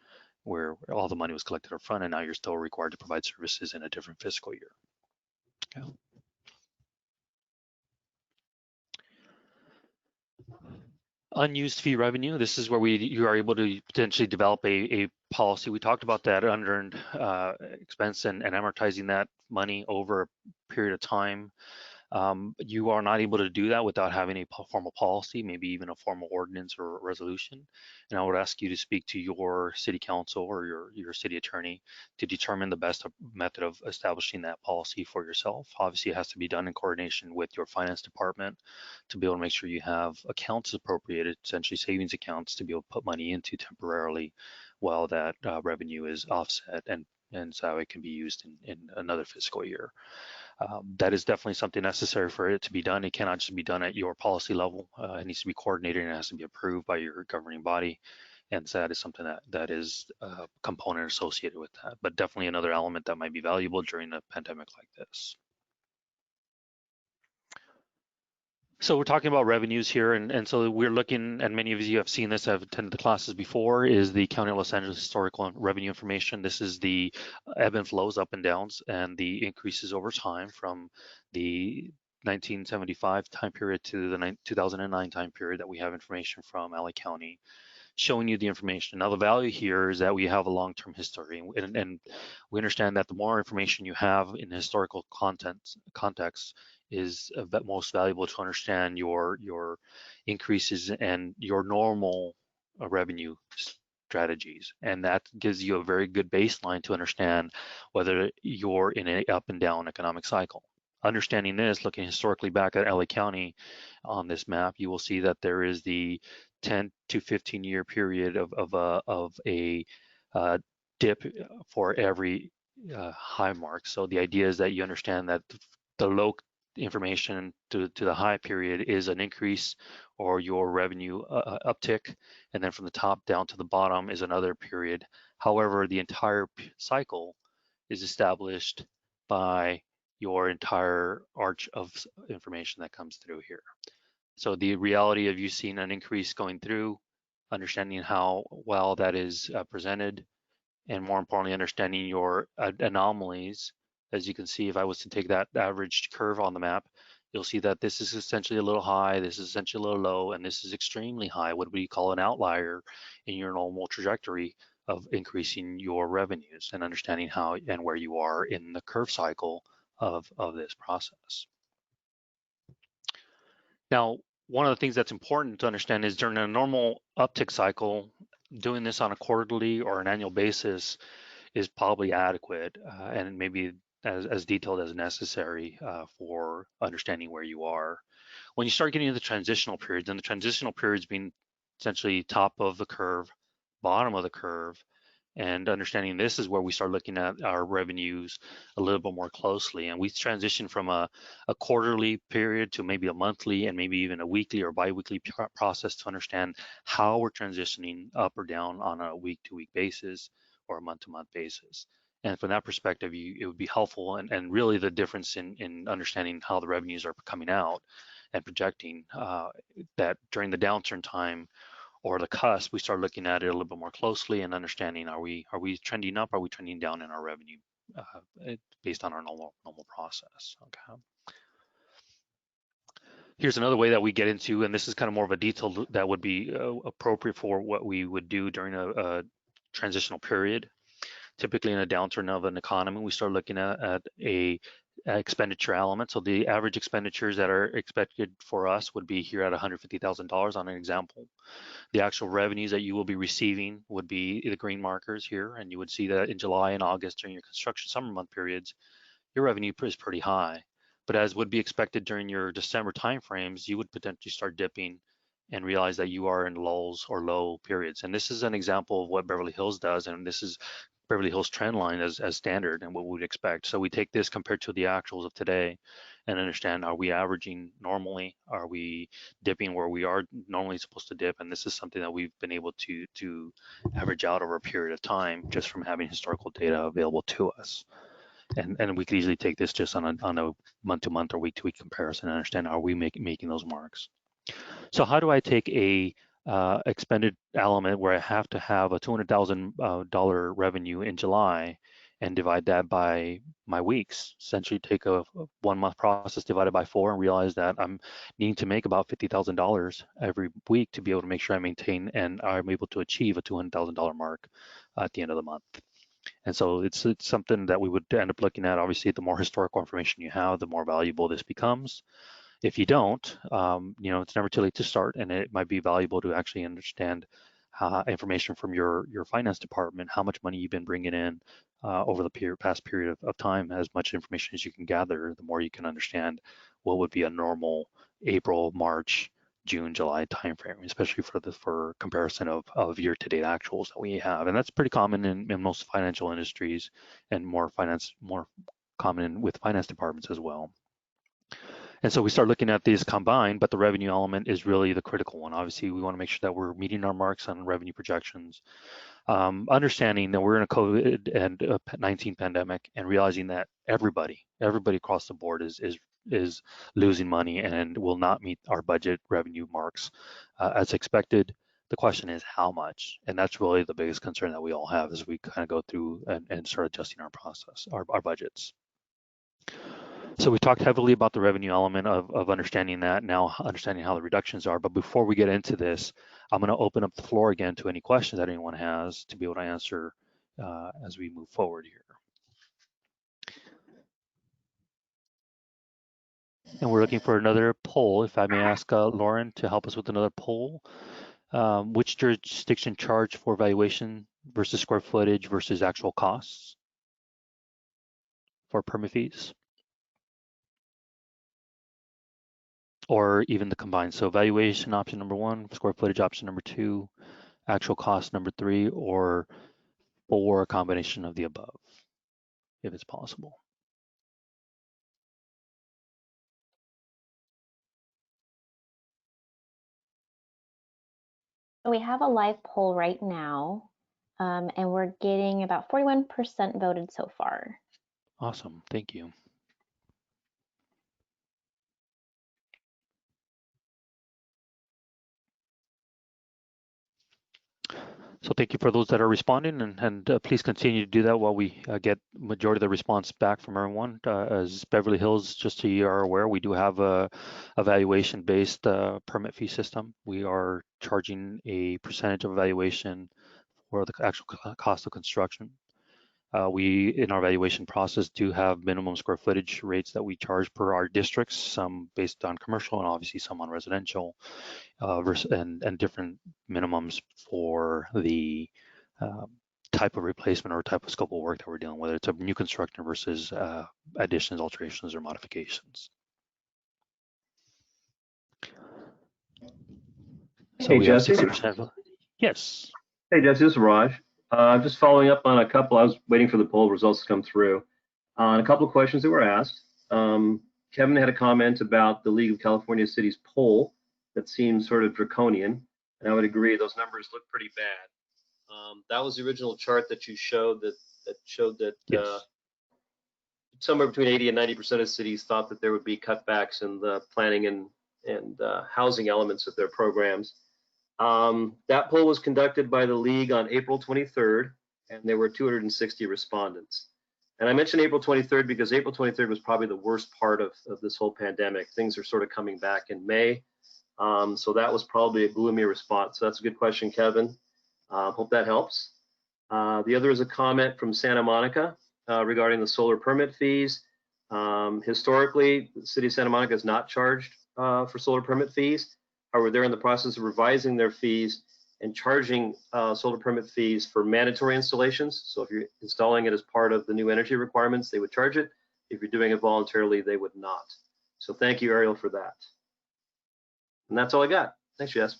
S1: where all the money was collected up front and now you're still required to provide services in a different fiscal year. Yeah. Unused fee revenue. This is where you are able to potentially develop a policy. We talked about that unearned expense and amortizing that money over a period of time. You are not able to do that without having a formal policy, maybe even a formal ordinance or resolution. And I would ask you to speak to your city council or your city attorney to determine the best method of establishing that policy for yourself. Obviously, it has to be done in coordination with your finance department to be able to make sure you have accounts appropriated, essentially savings accounts, to be able to put money into temporarily while that revenue is offset, and so it can be used in another fiscal year. That is definitely something necessary for it to be done. It cannot just be done at your policy level. It needs to be coordinated and it has to be approved by your governing body. And so that is something that is a component associated with that, but definitely another element that might be valuable during a pandemic like this. So we're talking about revenues here, and so we're looking, and many of you have seen this, have attended the classes before, is the County of Los Angeles historical revenue information. This is the ebb and flows, up and downs, and the increases over time from the 1975 time period to the 2009 time period that we have information from LA County, showing you the information. Now the value here is that we have a long-term history, and we understand that the more information you have in the historical context is most valuable to understand your increases and your normal revenue strategies, and that gives you a very good baseline to understand whether you're in an up and down economic cycle. Understanding this, looking historically back at LA County on this map, you will see that there is the 10 to 15 year period of a dip for every high mark. So the idea is that you understand that the low information to the high period is an increase or your revenue uptick, and then from the top down to the bottom is another period. However, the entire cycle is established by your entire arch of information that comes through here. So the reality of you seeing an increase going through, understanding how well that is presented, and more importantly, understanding your anomalies. As you can see, if I was to take that average curve on the map, you'll see that this is essentially a little high, this is essentially a little low, and this is extremely high, what we call an outlier in your normal trajectory of increasing your revenues and understanding how and where you are in the curve cycle of this process. Now, one of the things that's important to understand is during a normal uptick cycle, doing this on a quarterly or an annual basis is probably adequate and maybe as detailed as necessary for understanding where you are. When you start getting into the transitional periods, and the transitional periods being essentially top of the curve, bottom of the curve, and understanding this is where we start looking at our revenues a little bit more closely. And we transition from a quarterly period to maybe a monthly and maybe even a weekly or biweekly process to understand how we're transitioning up or down on a week-to-week basis or a month-to-month basis. And from that perspective, it would be helpful and really the difference in understanding how the revenues are coming out and projecting that during the downturn time or the cusp, we start looking at it a little bit more closely and understanding are we trending up, are we trending down in our revenue based on our normal process. Okay. Here's another way that we get into, and this is kind of more of a detail that would be appropriate for what we would do during a transitional period. Typically in a downturn of an economy, we start looking at a expenditure element. So the average expenditures that are expected for us would be here at $150,000 on an example. The actual revenues that you will be receiving would be the green markers here, and you would see that in July and August during your construction summer month periods, your revenue is pretty high. But as would be expected during your December timeframes, you would potentially start dipping and realize that you are in lulls or low periods. And this is an example of what Beverly Hills does, and this is Beverly Hills trend line as standard and what we would expect. So we take this compared to the actuals of today and understand, are we averaging normally? Are we dipping where we are normally supposed to dip? And this is something that we've been able to average out over a period of time just from having historical data available to us. And we could easily take this just on a month-to-month or week-to-week comparison and understand, are we making those marks? So how do I take a expended element where I have to have a $200,000 revenue in July and divide that by my weeks? Essentially take a 1 month process divided by 4 and realize that I'm needing to make about $50,000 every week to be able to make sure I maintain and I'm able to achieve a $200,000 mark at the end of the month. And so it's something that we would end up looking at. Obviously, the more historical information you have, the more valuable this becomes. If you don't, it's never too late to start, and it might be valuable to actually understand information from your finance department, how much money you've been bringing in over the past period of time. As much information as you can gather, the more you can understand what would be a normal April, March, June, July timeframe, especially for comparison of year-to-date actuals that we have. And that's pretty common in most financial industries and more common with finance departments as well. And so we start looking at these combined, but the revenue element is really the critical one. Obviously, we want to make sure that we're meeting our marks on revenue projections, understanding that we're in a COVID and 19 pandemic and realizing that everybody across the board is losing money and will not meet our budget revenue marks as expected. The question is how much, and that's really the biggest concern that we all have as we kind of go through and start adjusting our process, our budgets. So we talked heavily about the revenue element of understanding that, now understanding how the reductions are. But before we get into this, I'm going to open up the floor again to any questions that anyone has to be able to answer as we move forward here. And we're looking for another poll. If I may ask Lauren to help us with another poll. Which jurisdiction charge for valuation versus square footage versus actual costs for permit fees? Or even the combined. So valuation option number 1, square footage option number 2, actual cost number 3, or a combination of the above, if it's possible.
S2: We have a live poll right now, and we're getting about 41% voted so far.
S1: Awesome, thank you. So thank you for those that are responding, and please continue to do that while we get majority of the response back from everyone. As Beverly Hills, just so you are aware, we do have a evaluation-based permit fee system. We are charging a percentage of evaluation for the actual cost of construction. We, in our evaluation process, do have minimum square footage rates that we charge per our districts, some based on commercial and obviously some on residential, and different minimums for the type of replacement or type of scope of work that we're dealing with, whether it's a new construction versus additions, alterations, or modifications. So
S3: Hey,
S1: we have
S3: Jesse.
S1: 60%. Yes.
S3: Hey, Jesse, this is Raj. Just following up on a couple, I was waiting for the poll results to come through. On a couple of questions that were asked. Kevin had a comment about the League of California Cities poll that seems sort of draconian, and I would agree, those numbers look pretty bad. That was the original chart that you showed that showed that
S1: Yes.
S3: somewhere between 80 and 90% of cities thought that there would be cutbacks in the planning and housing elements of their programs. That poll was conducted by the league on April 23rd, and there were 260 respondents. And I mentioned April 23rd because April 23rd was probably the worst part of this whole pandemic. Things are sort of coming back in May. So that was probably a gloomy response. So that's a good question, Kevin. Hope that helps. The other is a comment from Santa Monica regarding the solar permit fees. Historically, the city of Santa Monica has not charged for solar permit fees. However, they're in the process of revising their fees and charging solar permit fees for mandatory installations. So if you're installing it as part of the new energy requirements, they would charge it. If you're doing it voluntarily, they would not. So thank you, Ariel, for that. And that's all I got. Thanks, Jess.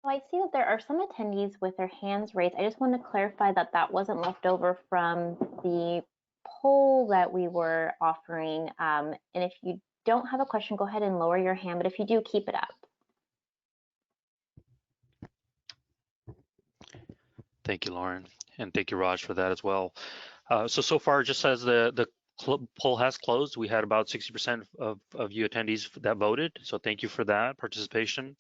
S2: So I see that there are some attendees with their hands raised. I just want to clarify that that wasn't left over from the poll that we were offering. And if you don't have a question, go ahead and lower your hand, but if you do, keep it up.
S1: Thank you, Lauren, and thank you, Raj, for that as well. So far, just as the poll has closed, we had about 60% of you attendees that voted. So thank you for that participation.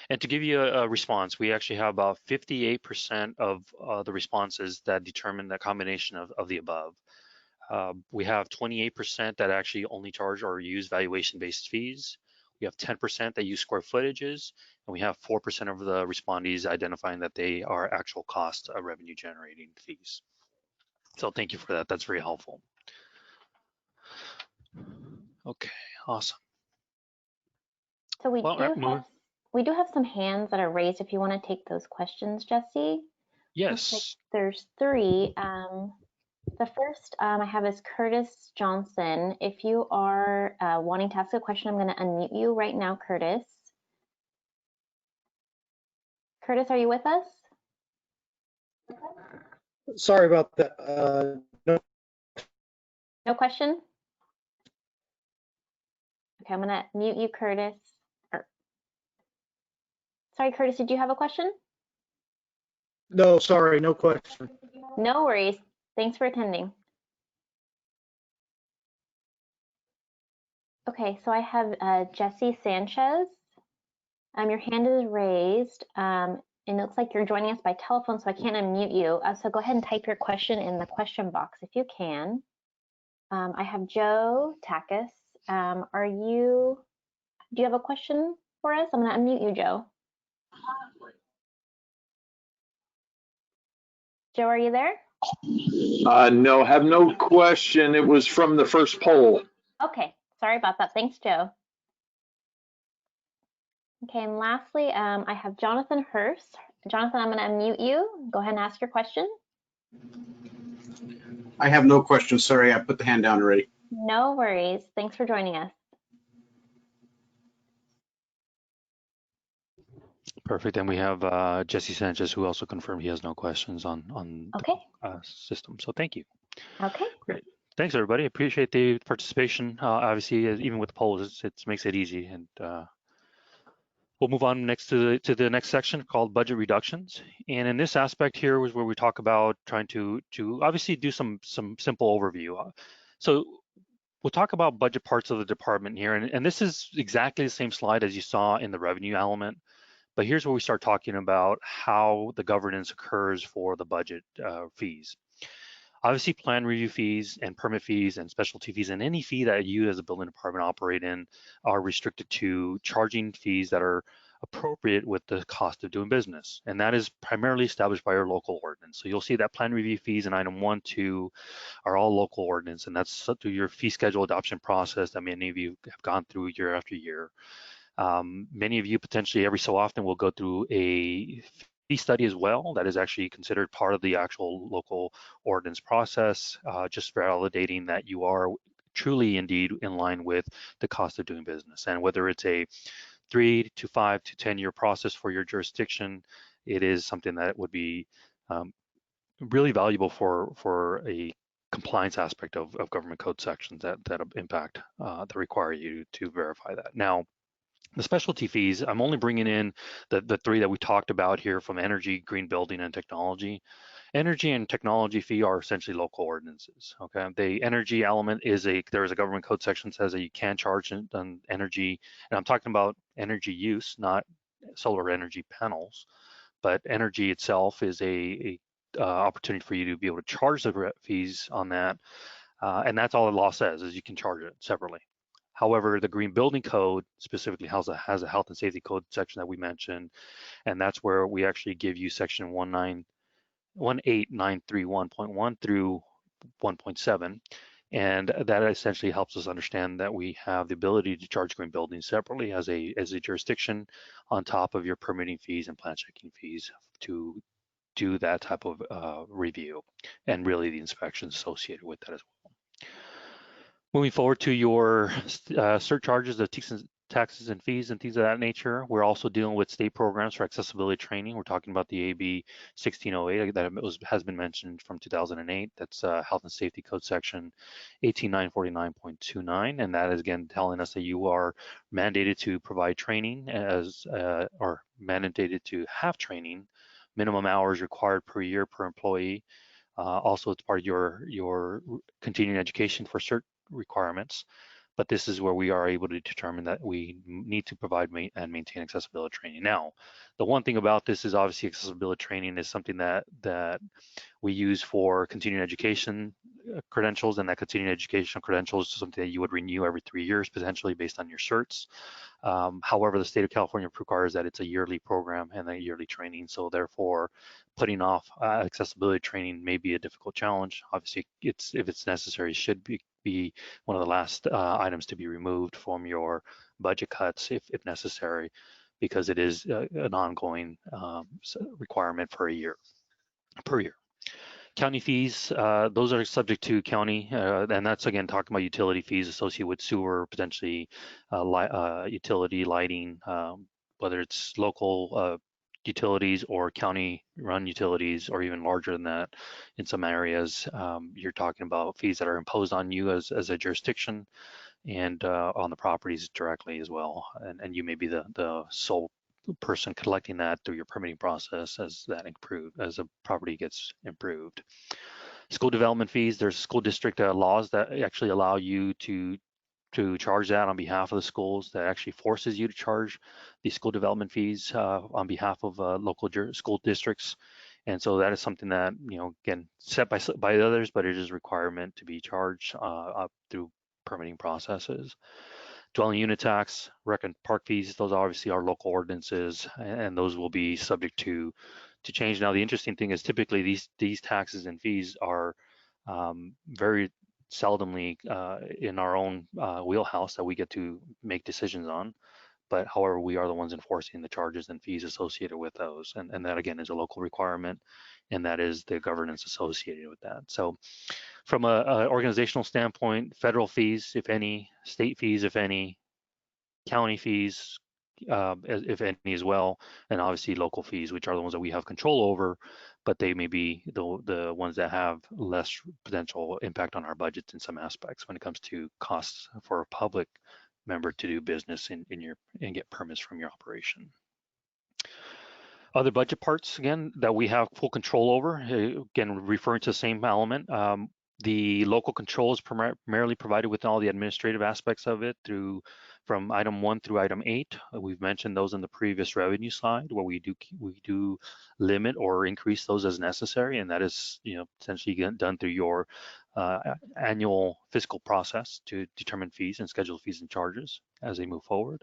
S1: And to give you a response, we actually have about 58% of the responses that determine the combination of the above. We have 28% that actually only charge or use valuation-based fees. We have 10% that use square footages, and we have 4% of the respondees identifying that they are actual cost revenue generating fees. So thank you for that. That's very helpful. Okay, awesome.
S2: So we do have some hands that are raised if you want to take those questions, Jesse.
S1: Yes.
S2: Like there's three. The first I have is Curtis Johnson. If you are wanting to ask a question, I'm going to unmute you right now, Curtis. Curtis, are you with us?
S4: Sorry about that.
S2: No question? Okay, I'm going to mute you, Curtis. Sorry, Curtis, did you have a question?
S4: No, sorry, no question.
S2: No worries. Thanks for attending. Okay, so I have Jesse Sanchez. Your hand is raised. And it looks like you're joining us by telephone, so I can't unmute you. So go ahead and type your question in the question box if you can. I have Joe Takis. Do you have a question for us? I'm going to unmute you, Joe. Joe, are you there?
S5: No, have no question. It was from the first poll.
S2: Okay, sorry about that. Thanks, Joe. Okay, and lastly, I have Jonathan Hurst. Jonathan, I'm going to unmute you. Go ahead and ask your question.
S6: I have no questions. Sorry, I put the hand down already.
S2: No worries. Thanks for joining us.
S1: Perfect. And we have Jesse Sanchez, who also confirmed he has no questions on
S2: Okay.
S1: the system. So thank you.
S2: Okay.
S1: Great. Thanks, everybody. Appreciate the participation. Obviously, even with the polls, it makes it easy. And we'll move on next to the next section called budget reductions. And in this aspect here is where we talk about trying to obviously do some simple overview. So we'll talk about budget parts of the department here. And this is exactly the same slide as you saw in the revenue element. But here's where we start talking about how the governance occurs for the budget fees. Obviously, plan review fees and permit fees and specialty fees and any fee that you as a building department operate in are restricted to charging fees that are appropriate with the cost of doing business. And that is primarily established by our local ordinance. So you'll see that plan review fees in item 1, 2 are all local ordinance, and that's through your fee schedule adoption process that many of you have gone through year after year. Many of you potentially every so often will go through a fee study as well. That is actually considered part of the actual local ordinance process, just validating that you are truly indeed in line with the cost of doing business. And whether it's a 3 to 5 to 10-year process for your jurisdiction, it is something that would be really valuable for a compliance aspect of government code sections that impact, that require you to verify that. Now, the specialty fees, I'm only bringing in the 3 that we talked about here from energy, green building, and technology. Energy and technology fee are essentially local ordinances. Okay, the energy element is there is a government code section that says that you can charge on energy, and I'm talking about energy use, not solar energy panels, but energy itself is a opportunity for you to be able to charge the fees on that, and that's all the law says is you can charge it separately. However, the Green Building Code specifically has a health and safety code section that we mentioned, and that's where we actually give you section 18931.1 through 1.7, and that essentially helps us understand that we have the ability to charge green buildings separately as a jurisdiction on top of your permitting fees and plan checking fees to do that type of review and really the inspections associated with that as well. Moving forward to your surcharges, the taxes and fees and things of that nature, we're also dealing with state programs for accessibility training. We're talking about the AB 1608 that has been mentioned from 2008. That's Health and Safety Code Section 18949.29, and that is again telling us that you are mandated to provide training or mandated to have training, minimum hours required per year per employee. Also, it's part of your continuing education for cert requirements, but this is where we are able to determine that we need to provide and maintain accessibility training. Now, the one thing about this is obviously accessibility training is something that we use for continuing education credentials, and that continuing educational credentials is something that you would renew every 3 years potentially based on your certs. However, the state of California requires that it's a yearly program and a yearly training, so therefore putting off accessibility training may be a difficult challenge. Obviously, if it's necessary, it should be one of the last items to be removed from your budget cuts if necessary, because it is an ongoing requirement for a year, per year. County fees, those are subject to county, and that's again talking about utility fees associated with sewer, potentially utility lighting, whether it's local utilities or county run utilities, or even larger than that in some areas. You're talking about fees that are imposed on you as a jurisdiction and on the properties directly as well. And you may be the sole person collecting that through your permitting process as the property gets improved. School development fees, there's school district laws that actually allow you to charge that on behalf of the schools, that actually forces you to charge the school development fees on behalf of local school districts. And so that is something that, again, set by others, but it is a requirement to be charged up through permitting processes. Dwelling unit tax, rec and park fees, those obviously are local ordinances, and those will be subject to change. Now, the interesting thing is typically these taxes and fees are very seldomly in our own wheelhouse that we get to make decisions on. But however, we are the ones enforcing the charges and fees associated with those. And that again is a local requirement, and that is the governance associated with that. So from a organizational standpoint, federal fees, if any, state fees, if any, county fees, if any as well, and obviously local fees, which are the ones that we have control over, but they may be the ones that have less potential impact on our budgets in some aspects when it comes to costs for a public member to do business in your and get permits from your operation. Other budget parts, again, that we have full control over, again, referring to the same element. The local control is primarily provided with all the administrative aspects of it from item 1 through item 8. We've mentioned those in the previous revenue slide, where we do limit or increase those as necessary, and that is, essentially done through your annual fiscal process to determine fees and schedule fees and charges as they move forward.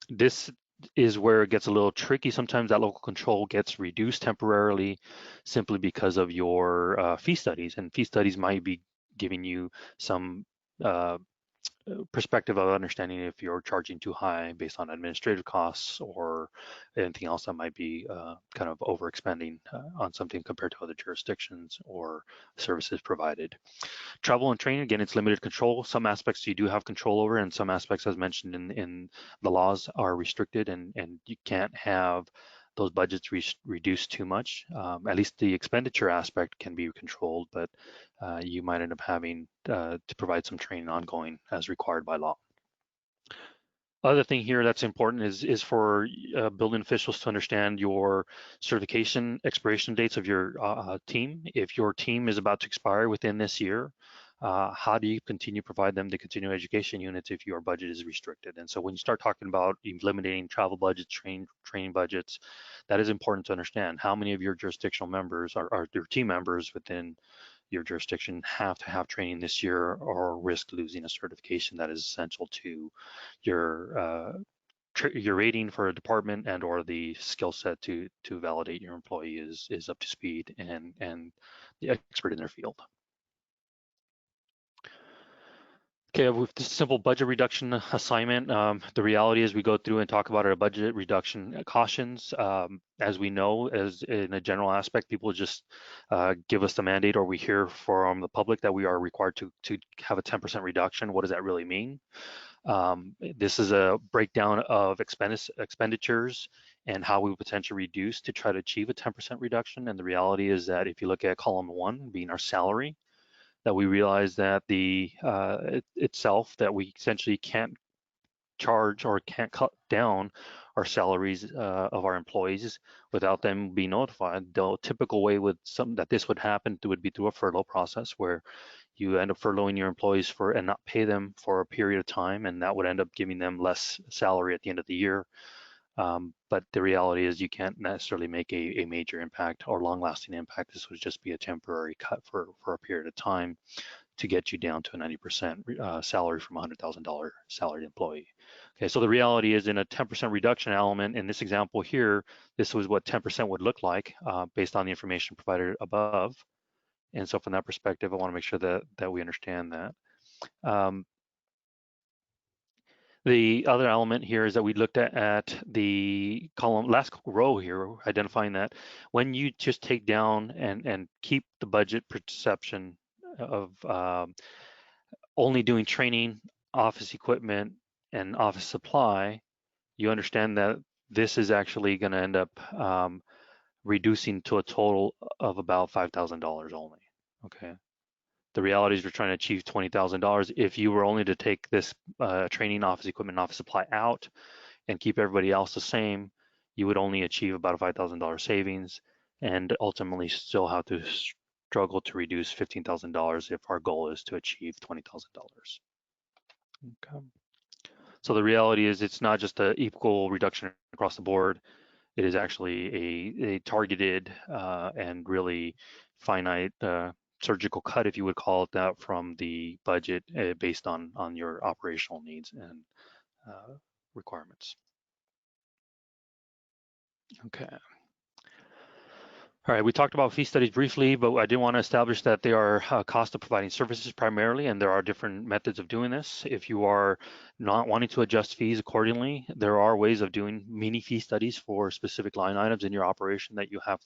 S1: This is where it gets a little tricky. Sometimes that local control gets reduced temporarily simply because of your fee studies, and fee studies might be giving you some perspective of understanding if you're charging too high based on administrative costs or anything else that might be kind of overexpending on something compared to other jurisdictions or services provided. Travel and training, again, it's limited control. Some aspects you do have control over, and some aspects, as mentioned in the laws, are restricted, and you can't have those budgets reduced too much. At least the expenditure aspect can be controlled, but you might end up having to provide some training ongoing as required by law. Other thing here that's important is for building officials to understand your certification expiration dates of your team. If your team is about to expire within this year, how do you continue to provide them the continuing education units if your budget is restricted? And so when you start talking about eliminating travel budgets, training budgets, that is important to understand. How many of your jurisdictional members are your team members within your jurisdiction have to have training this year or risk losing a certification that is essential to your rating for a department and or the skill set to validate your employee is up to speed and the expert in their field. Okay, with this simple budget reduction assignment, the reality is we go through and talk about our budget reduction cautions. As we know, as in a general aspect, people just give us the mandate, or we hear from the public that we are required to have a 10% reduction. What does that really mean? This is a breakdown of expenditures and how we would potentially reduce to try to achieve a 10% reduction. And the reality is that if you look at column 1 being our salary, that we realize that itself that we essentially can't charge or can't cut down our salaries of our employees without them being notified. The typical way that this would happen would be through a furlough process, where you end up furloughing your employees and not pay them for a period of time, and that would end up giving them less salary at the end of the year. But the reality is you can't necessarily make a major impact or long-lasting impact. This would just be a temporary cut for a period of time to get you down to a 90% salary from a $100,000 salaried employee. Okay, so the reality is in a 10% reduction element, in this example here, this was what 10% would look like based on the information provided above. And so from that perspective, I want to make sure that we understand that. The other element here is that we looked at the column, last row here, identifying that when you just take down and keep the budget perception of only doing training, office equipment, and office supply, you understand that this is actually going to end up reducing to a total of about $5,000 only, okay? The reality is we're trying to achieve $20,000. If you were only to take this training, office equipment, office supply out and keep everybody else the same, you would only achieve about a $5,000 savings and ultimately still have to struggle to reduce $15,000 if our goal is to achieve $20,000. Okay. So the reality is it's not just an equal reduction across the board. It is actually a targeted and really finite surgical cut, if you would call it that, from the budget based on your operational needs and requirements. Okay. All right, we talked about fee studies briefly, but I did want to establish that they are a cost of providing services primarily, and there are different methods of doing this. If you are not wanting to adjust fees accordingly, there are ways of doing mini fee studies for specific line items in your operation that you have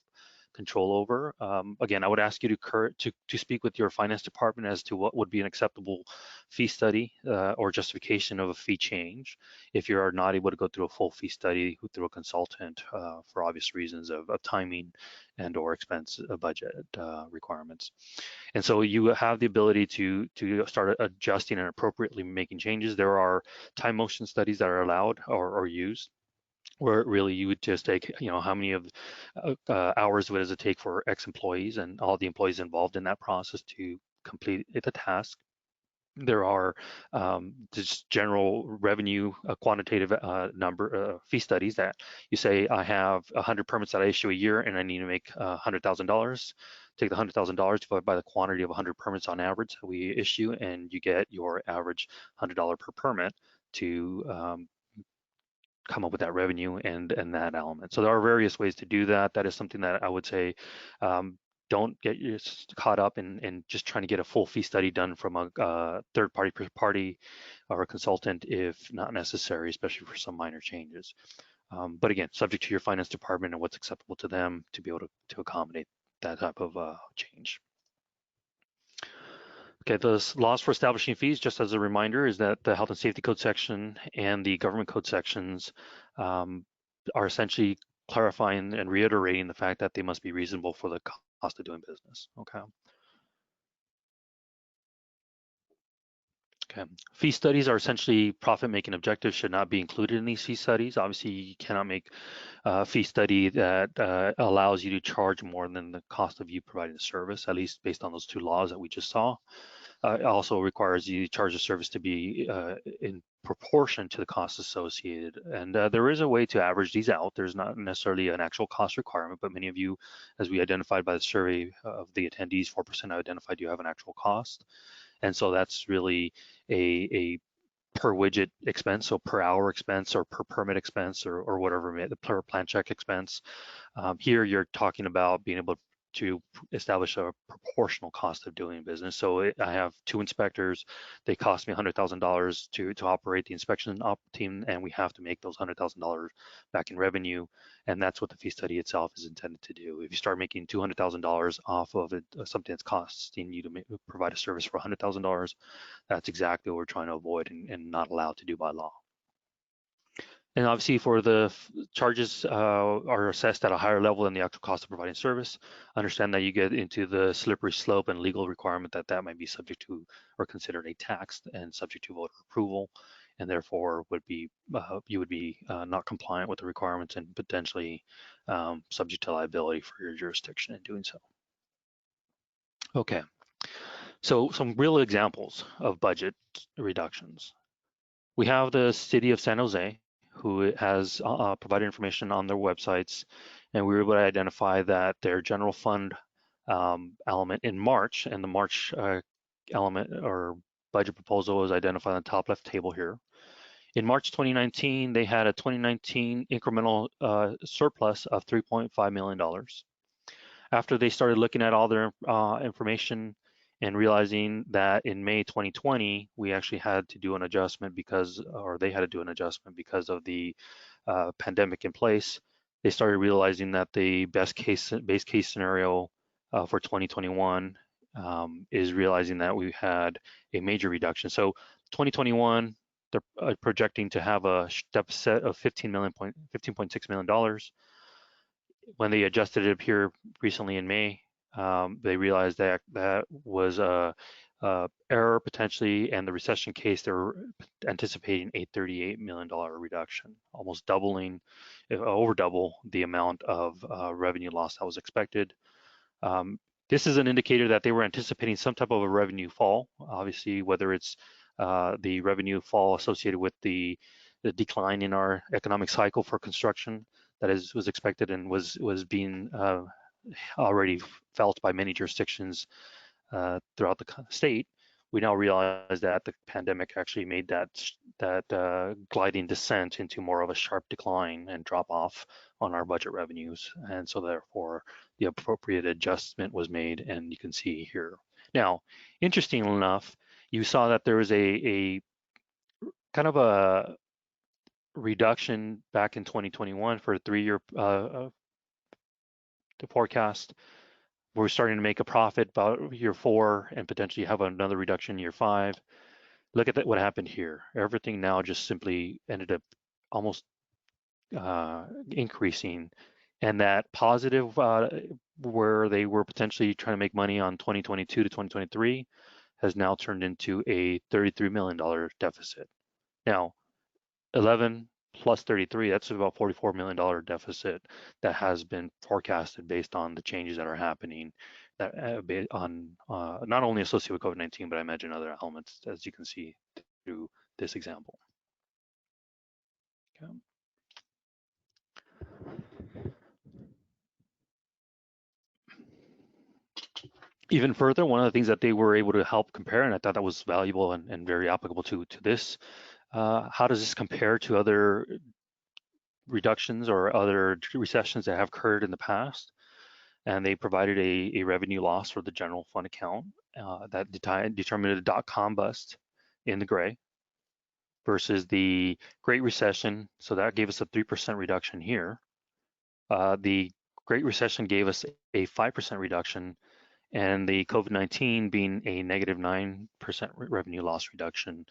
S1: control over. Again, I would ask you to speak with your finance department as to what would be an acceptable fee study or justification of a fee change if you are not able to go through a full fee study through a consultant for obvious reasons of timing and or expense budget requirements. And so you have the ability to start adjusting and appropriately making changes. There are time motion studies that are allowed or used, where really you would just take, how many of hours does it take for X employees and all the employees involved in that process to complete the task. There are just general revenue, quantitative number fee studies that you say, I have 100 permits that I issue a year and I need to make $100,000. Take the $100,000 divided by the quantity of 100 permits on average that we issue, and you get your average $100 per permit to come up with that revenue and that element. So there are various ways to do that. That is something that I would say, don't get caught up in just trying to get a full fee study done from a third party or a consultant if not necessary, especially for some minor changes. But again, subject to your finance department and what's acceptable to them to be able to accommodate that type of change. Okay, the laws for establishing fees, just as a reminder, is that the Health and Safety Code section and the Government Code sections are essentially clarifying and reiterating the fact that they must be reasonable for the cost of doing business. Okay. Okay. Fee studies are essentially profit-making objectives, should not be included in these fee studies. Obviously, you cannot make a fee study that allows you to charge more than the cost of you providing the service, at least based on those two laws that we just saw. It also requires you to charge the service to be in proportion to the costs associated. And there is a way to average these out. There's not necessarily an actual cost requirement, but many of you, as we identified by the survey of the attendees, 4% identified you have an actual cost. And so that's really a per widget expense, so per hour expense or per permit expense or whatever, the per plan check expense. Here you're talking about being able to establish a proportional cost of doing business. So I have 2 inspectors. They cost me $100,000 to operate the inspection team, and we have to make those $100,000 back in revenue. And that's what the fee study itself is intended to do. If you start making $200,000 off of it, something that's costing you to provide a service for $100,000, that's exactly what we're trying to avoid and not allowed to do by law. And obviously for the charges are assessed at a higher level than the actual cost of providing service. Understand that you get into the slippery slope and legal requirement that might be subject to or considered a tax and subject to voter approval, and therefore would be you would be not compliant with the requirements and potentially subject to liability for your jurisdiction in doing so. Okay, so some real examples of budget reductions. We have the city of San Jose, who has provided information on their websites, and we were able to identify that their general fund element in March, and the March element or budget proposal was identified on the top left table here. In March 2019, they had a 2019 incremental surplus of $3.5 million. After they started looking at all their information and realizing that in May 2020, we actually had to do an adjustment they had to do an adjustment because of the pandemic in place. They started realizing that the base case scenario for 2021 is realizing that we had a major reduction. So 2021, they're projecting to have a deficit of $15.6 million. When they adjusted it up here recently in May, they realized that that was a error potentially, and the recession case, they were anticipating a $38 million reduction, almost doubling, over double the amount of revenue loss that was expected. This is an indicator that they were anticipating some type of a revenue fall, obviously, whether it's the revenue fall associated with the decline in our economic cycle for construction that was expected and was being already felt by many jurisdictions throughout the state. We now realize that the pandemic actually made that gliding descent into more of a sharp decline and drop off on our budget revenues, and so therefore the appropriate adjustment was made, and you can see here. Now, interestingly enough, you saw that there was a kind of a reduction back in 2021 for a 3-year forecast. We're starting to make a profit about year 4 and potentially have another reduction in year 5. Look at that, what happened here. Everything now just simply ended up almost increasing, and that positive where they were potentially trying to make money on 2022 to 2023 has now turned into a $33 million deficit. Now, 11 plus 33, that's about $44 million deficit that has been forecasted based on the changes that are happening that on not only associated with COVID-19, but I imagine other elements, as you can see through this example. Okay. Even further, one of the things that they were able to help compare, and I thought that was valuable and very applicable to this, how does this compare to other reductions or other recessions that have occurred in the past? And they provided a revenue loss for the general fund account that determined a dot-com bust in the gray versus the Great Recession. So that gave us a 3% reduction here. The Great Recession gave us a 5% reduction, and the COVID-19 being a negative 9% revenue loss reduction.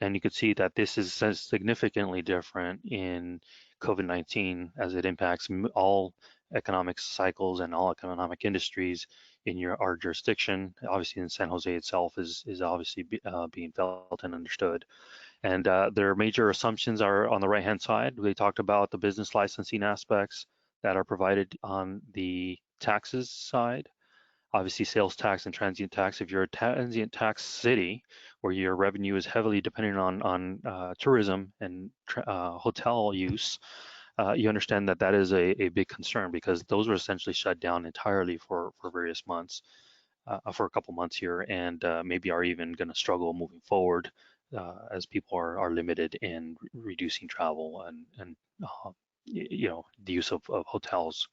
S1: And you could see that this is significantly different in COVID-19 as it impacts all economic cycles and all economic industries in our jurisdiction. Obviously in San Jose itself is obviously being felt and understood. And their major assumptions are on the right-hand side. They talked about the business licensing aspects that are provided on the taxes side. Obviously, sales tax and transient tax. If you're a transient tax city where your revenue is heavily dependent on tourism and hotel use, you understand that that is a big concern because those were essentially shut down entirely for various months, for a couple months here, and maybe are even going to struggle moving forward as people are limited in reducing travel and the use of hotels.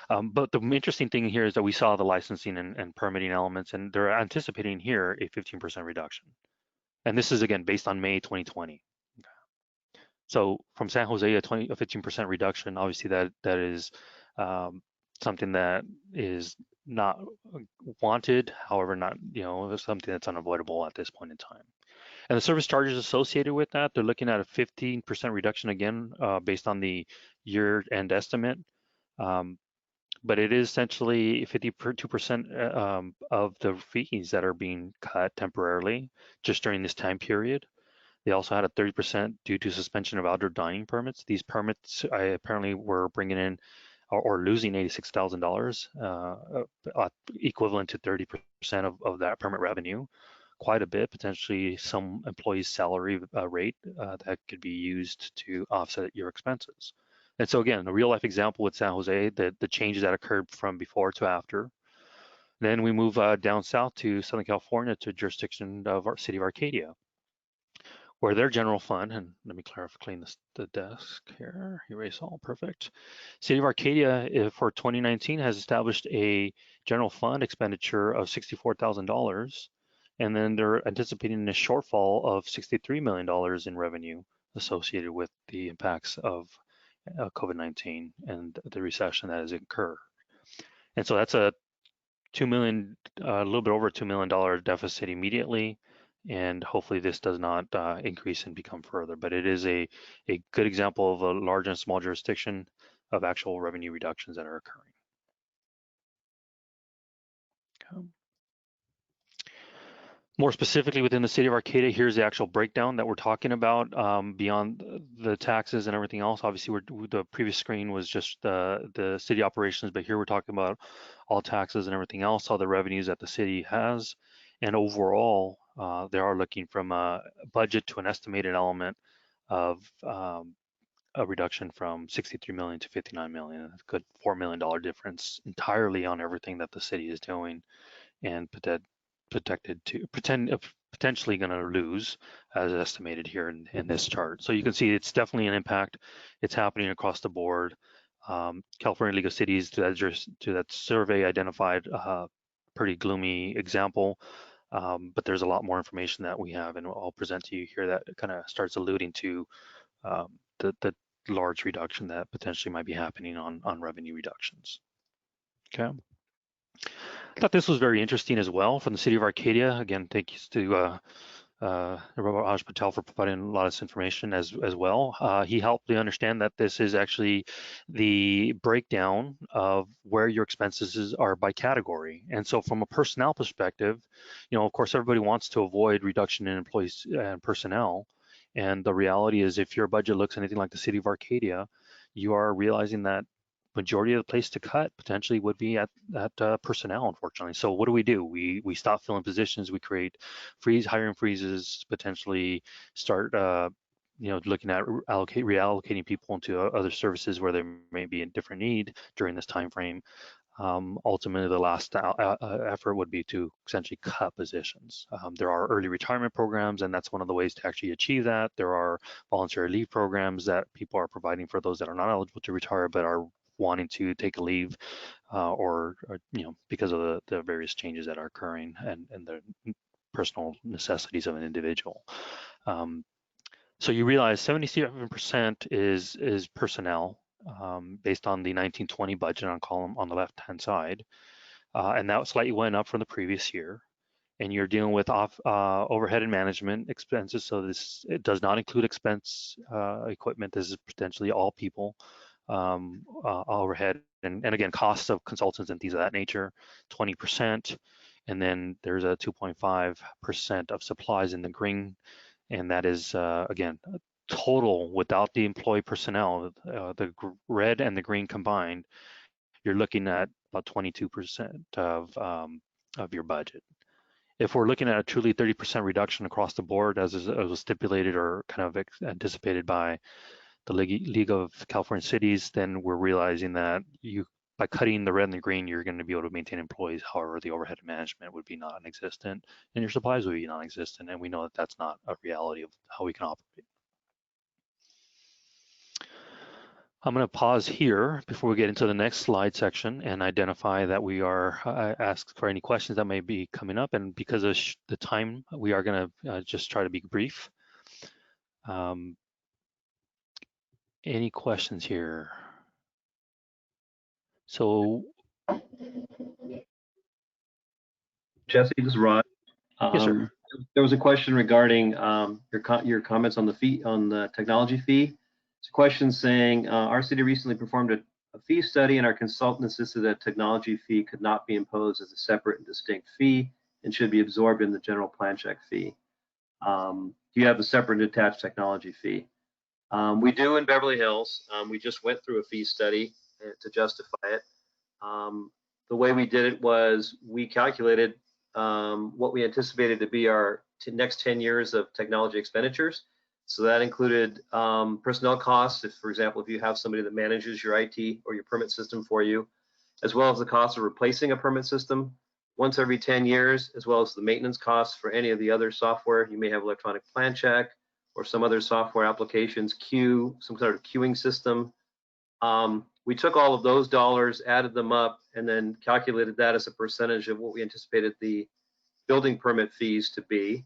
S1: But the interesting thing here is that we saw the licensing and permitting elements, and they're anticipating here a 15% reduction. And this is, again, based on May 2020. So from San Jose, a 15% reduction, obviously that is something that is not wanted, however, not, something that's unavoidable at this point in time. And the service charges associated with that, they're looking at a 15% reduction again, based on the year-end estimate. But it is essentially 52% of the fees that are being cut temporarily just during this time period. They also had a 30% due to suspension of outdoor dining permits. These permits apparently were bringing in or losing $86,000, equivalent to 30% of that permit revenue. Quite a bit, potentially some employees' salary rate that could be used to offset your expenses. And so again, a real life example with San Jose, the changes that occurred from before to after. Then we move down south to Southern California to jurisdiction of our city of Arcadia, where their general fund, and let me clean the desk here, erase all, perfect. City of Arcadia for 2019 has established a general fund expenditure of $64,000, and then they're anticipating a shortfall of $63 million in revenue associated with the impacts of COVID-19 and the recession that has occurred. And so that's a little bit over $2 million deficit immediately. And hopefully this does not increase and become further, but it is a good example of a large and small jurisdiction of actual revenue reductions that are occurring. Okay. More specifically within the city of Arcadia, here's the actual breakdown that we're talking about beyond the taxes and everything else. Obviously, the previous screen was just the city operations, but here we're talking about all taxes and everything else, all the revenues that the city has. And overall, they are looking from a budget to an estimated element of a reduction from 63 million to 59 million, a good $4 million difference entirely on everything that the city is doing and potentially going to lose as estimated here in this chart. So you can see it's definitely an impact. It's happening across the board. California League of Cities to that survey identified a pretty gloomy example, but there's a lot more information that we have, and I'll present to you here that kind of starts alluding to the large reduction that potentially might be happening on revenue reductions. Okay. I thought this was very interesting as well from the city of Arcadia. Again, thanks to Raj Patel for providing a lot of this information as well. He helped me understand that this is actually the breakdown of where your expenses are by category. And so from a personnel perspective, of course, everybody wants to avoid reduction in employees and personnel. And the reality is if your budget looks anything like the city of Arcadia, you are realizing that majority of the place to cut potentially would be at personnel, unfortunately. So what do? We stop filling positions, we create hiring freezes, potentially start looking at reallocating people into other services where there may be a different need during this time frame. Ultimately, the last effort would be to essentially cut positions. There are early retirement programs, and that's one of the ways to actually achieve that. There are voluntary leave programs that people are providing for those that are not eligible to retire but are wanting to take a leave or because of the various changes that are occurring and the personal necessities of an individual. So you realize 77% is personnel based on the 1920 budget on column on the left-hand side, and that slightly went up from the previous year. And you're dealing with overhead and management expenses. So it does not include expense equipment. This is potentially all people, overhead, and again, costs of consultants and things of that nature, 20%. And then there's a 2.5% of supplies in the green, and that is, again, total without the employee personnel, the red and the green combined, you're looking at about 22% of your budget. If we're looking at a truly 30% reduction across the board, as was stipulated or kind of anticipated by the League of California Cities, then we're realizing that by cutting the red and the green, you're going to be able to maintain employees. However, the overhead management would be non-existent and your supplies would be non-existent. And we know that that's not a reality of how we can operate. I'm going to pause here before we get into the next slide section and identify that we are asked for any questions that may be coming up. And because of the time, we are going to just try to be brief. Any questions here? So,
S3: Jesse, this is Rod.
S1: yes, sir.
S3: There was a question regarding your comments on the technology fee. It's a question saying our city recently performed a fee study, and our consultant insisted that technology fee could not be imposed as a separate and distinct fee and should be absorbed in the general plan check fee. Do you have a separate and attached technology fee? We do in Beverly Hills. We just went through a fee study to justify it. The way we did it was we calculated what we anticipated to be our next 10 years of technology expenditures. So that included personnel costs, for example, if you have somebody that manages your IT or your permit system for you, as well as the cost of replacing a permit system once every 10 years, as well as the maintenance costs for any of the other software. You may have electronic plan check or some other software applications, some sort of queuing system. We took all of those dollars, added them up, and then calculated that as a percentage of what we anticipated the building permit fees to be,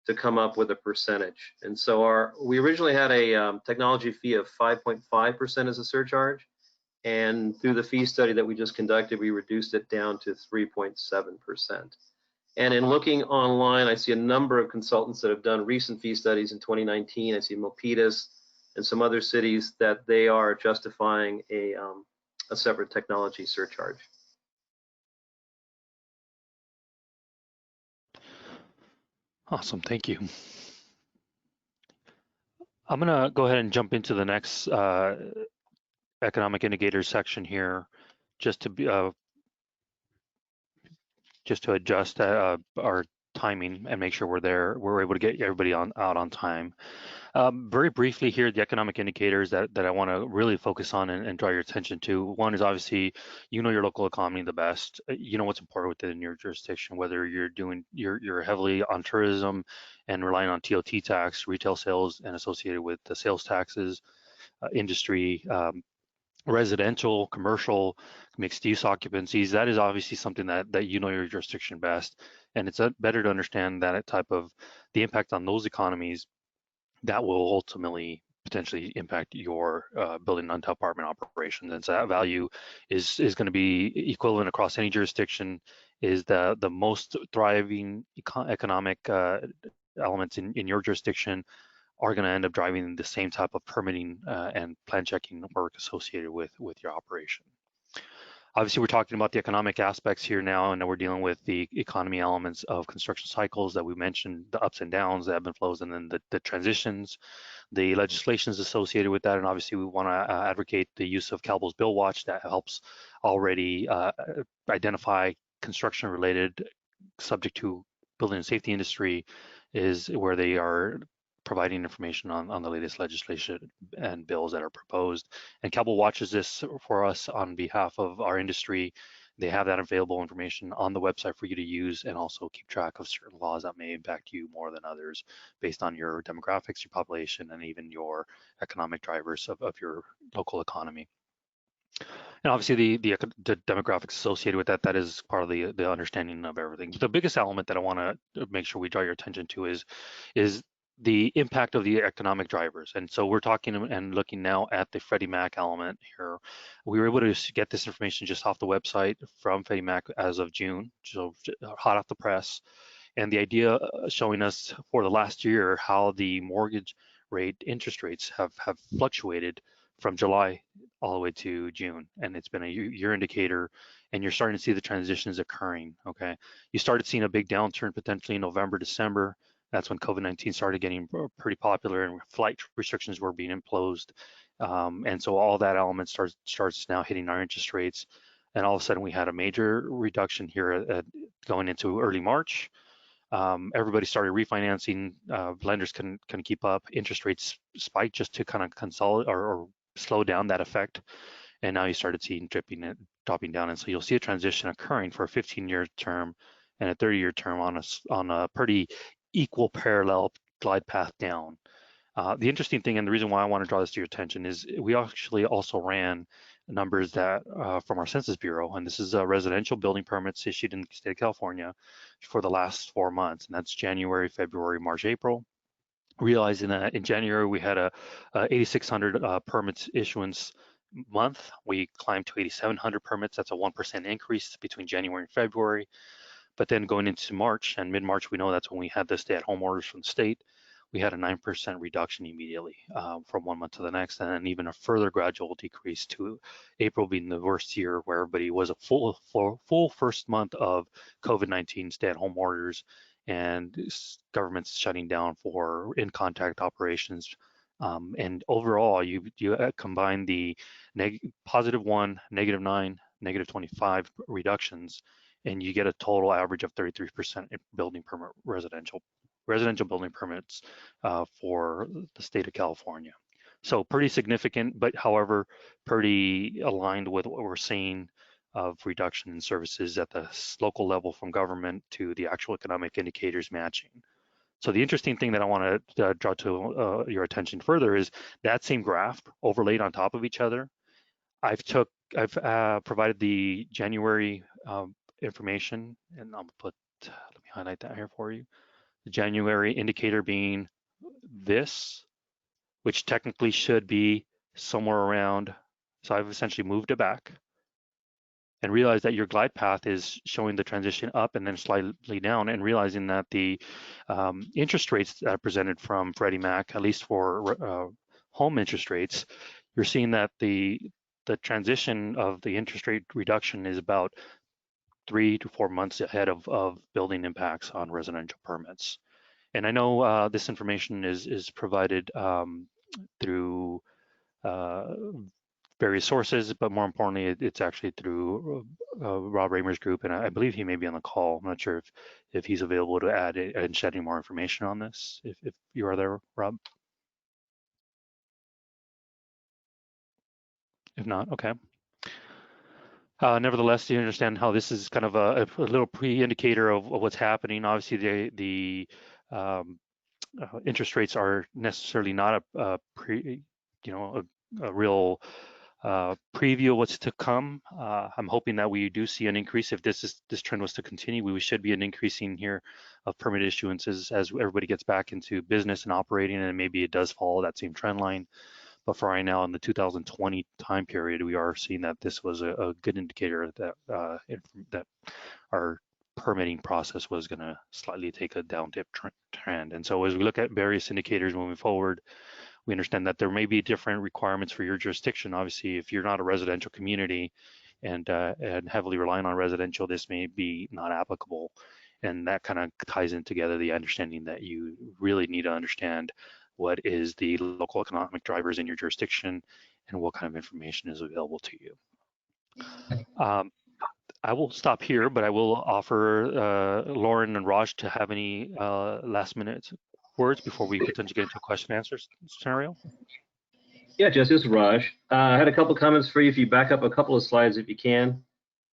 S3: to come up with a percentage. And so we originally had a technology fee of 5.5% as a surcharge, and through the fee study that we just conducted, we reduced it down to 3.7%. And in looking online, I see a number of consultants that have done recent fee studies in 2019. I see Milpitas and some other cities that they are justifying a separate technology surcharge.
S1: Awesome, thank you. I'm gonna go ahead and jump into the next economic indicators section here, just to adjust our timing and make sure we're able to get everybody out on time. Very briefly here, the economic indicators that I want to really focus on and draw your attention to. One is obviously, your local economy the best. You know what's important within your jurisdiction, whether you're heavily on tourism and relying on TOT tax, retail sales, and associated with the sales taxes, industry, residential, commercial, mixed use occupancies. That is obviously something that your jurisdiction best. And it's better to understand that type of the impact on those economies that will ultimately potentially impact your building and apartment operations. And so that value is going to be equivalent across any jurisdiction. Is the most thriving economic elements in your jurisdiction are going to end up driving the same type of permitting and plan checking work associated with your operation. Obviously, we're talking about the economic aspects here now, and we're dealing with the economy elements of construction cycles that we mentioned, the ups and downs, the ebb and flows, and then the transitions, the legislations associated with that. And obviously, we want to advocate the use of CALBO's Bill Watch that helps already identify construction related subject to building and safety industry is where they are providing information on the latest legislation and bills that are proposed. And CALBO watches this for us on behalf of our industry. They have that available information on the website for you to use and also keep track of certain laws that may impact you more than others based on your demographics, your population, and even your economic drivers of your local economy. And obviously the demographics associated with that is part of the understanding of everything. The biggest element that I want to make sure we draw your attention to is the impact of the economic drivers. And so we're talking and looking now at the Freddie Mac element here. We were able to get this information just off the website from Freddie Mac as of June, so hot off the press. And the idea showing us for the last year how the mortgage rate interest rates have fluctuated from July all the way to June. And it's been a year indicator, and you're starting to see the transitions occurring, okay? You started seeing a big downturn potentially in November, December. That's when COVID-19 started getting pretty popular and flight restrictions were being imposed. And so all that element starts now hitting our interest rates. And all of a sudden we had a major reduction here going into early March. Everybody started refinancing. Lenders can keep up. Interest rates spiked just to kind of consolidate or slow down that effect. And now you started seeing dropping down. And so you'll see a transition occurring for a 15-year term and a 30-year term on a pretty equal parallel glide path down. The interesting thing, and the reason why I want to draw this to your attention, is we actually also ran numbers that from our Census Bureau, and this is residential building permits issued in the state of California for the last 4 months, and that's January, February, March, April. Realizing that in January we had a 8,600 permits issuance month. We climbed to 8,700 permits. That's a 1% increase between January and February. But then going into March and mid-March, we know that's when we had the stay-at-home orders from the state. We had a 9% reduction immediately from 1 month to the next, and then even a further gradual decrease to April being the worst year, where everybody was a full first month of COVID-19 stay-at-home orders and governments shutting down for in-contact operations. And overall, you combine the +1, -9, -25 reductions, and you get a total average of 33% in building permit residential building permits for the state of California. So pretty significant, but however, pretty aligned with what we're seeing of reduction in services at the local level from government to the actual economic indicators matching. So the interesting thing that I want to draw to your attention further is that same graph overlaid on top of each other. I've provided the January information, and let me highlight that here for you. The January indicator being this, which technically should be somewhere around, so I've essentially moved it back and realized that your glide path is showing the transition up and then slightly down, and realizing that the interest rates that are presented from Freddie Mac, at least for home interest rates, you're seeing that the transition of the interest rate reduction is about 3 to 4 months ahead of building impacts on residential permits. And I know this information is provided through various sources, but more importantly, it's actually through Rob Raymer's group, and I believe he may be on the call. I'm not sure if he's available to add and shed any more information on this, if you are there, Rob. If not, okay. Nevertheless, you understand how this is kind of a little pre-indicator of what's happening. Obviously, the interest rates are necessarily not a real preview of what's to come. I'm hoping that we do see an increase. If this trend was to continue, we should be an increasing here of permit issuances as everybody gets back into business and operating, and maybe it does follow that same trend line. But for right now, in the 2020 time period, we are seeing that this was a good indicator that that our permitting process was going to slightly take a down dip trend. And so as we look at various indicators moving forward, we understand that there may be different requirements for your jurisdiction. Obviously, if you're not a residential community and heavily relying on residential, this may be not applicable. And that kind of ties in together the understanding that you really need to understand what is the local economic drivers in your jurisdiction and what kind of information is available to you. I will stop here, but I will offer Lauren and Raj to have any last minute words before we potentially get into a question and answer scenario.
S3: Yeah, Jesse, this is Raj. I had a couple comments for you. If you back up a couple of slides, if you can.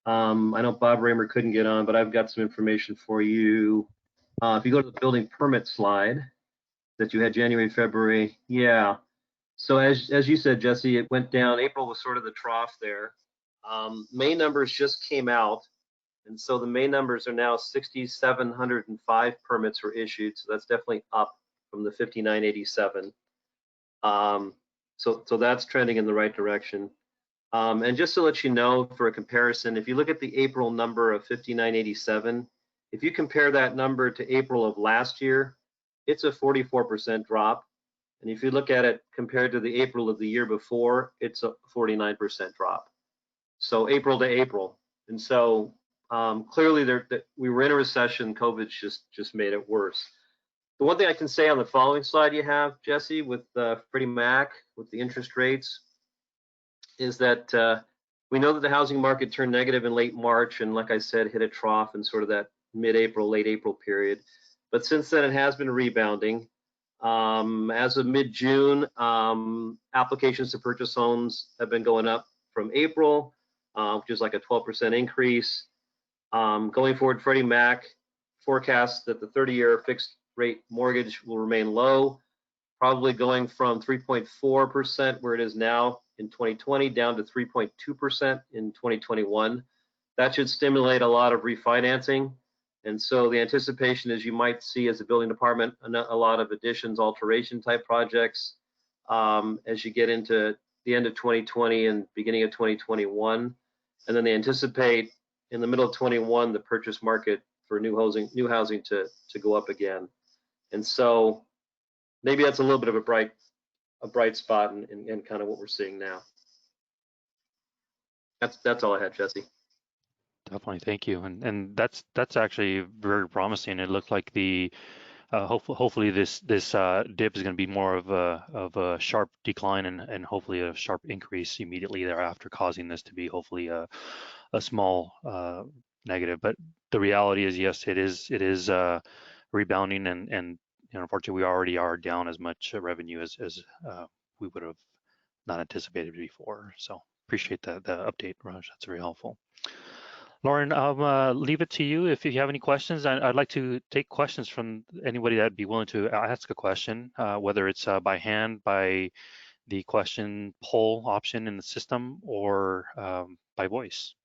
S3: I know Bob Raymer couldn't get on, but I've got some information for you. If you go to the building permit slide that you had January, February, yeah. So as you said, Jesse, it went down. April was sort of the trough there. May numbers just came out, and so the May numbers are now 6,705 permits were issued. So that's definitely up from the 5,987. So that's trending in the right direction. And just to let you know, for a comparison, if you look at the April number of 5,987, if you compare that number to April of last year, it's a 44% drop. And if you look at it compared to the April of the year before, it's a 49% drop. So April to April. And so clearly we were in a recession. COVID just made it worse. The one thing I can say on the following slide you have, Jesse, with Freddie Mac, with the interest rates, is that we know that the housing market turned negative in late March and, like I said, hit a trough in sort of that mid-April, late April period. But since then, it has been rebounding. As of mid-June, applications to purchase homes have been going up from April, which is like a 12% increase. Going forward, Freddie Mac forecasts that the 30-year fixed rate mortgage will remain low, probably going from 3.4% where it is now in 2020 down to 3.2% in 2021. That should stimulate a lot of refinancing. And so the anticipation is you might see, as a building department, a lot of additions, alteration type projects as you get into the end of 2020 and beginning of 2021. And then they anticipate in the middle of 21 the purchase market for new housing to go up again. And so maybe that's a little bit of a bright spot in kind of what we're seeing now. That's all I had, Jesse.
S1: Definitely, thank you. And that's actually very promising. It looked like the hopefully this dip is going to be more of a sharp decline and hopefully a sharp increase immediately thereafter, causing this to be hopefully a small negative. But the reality is, yes, it is rebounding, and you know, unfortunately we already are down as much revenue as we would have not anticipated before. So appreciate the update, Raj. That's very helpful. Lauren, I'll leave it to you. If you have any questions, I'd like to take questions from anybody that'd be willing to ask a question, whether it's by hand, by the question poll option in the system, or by voice.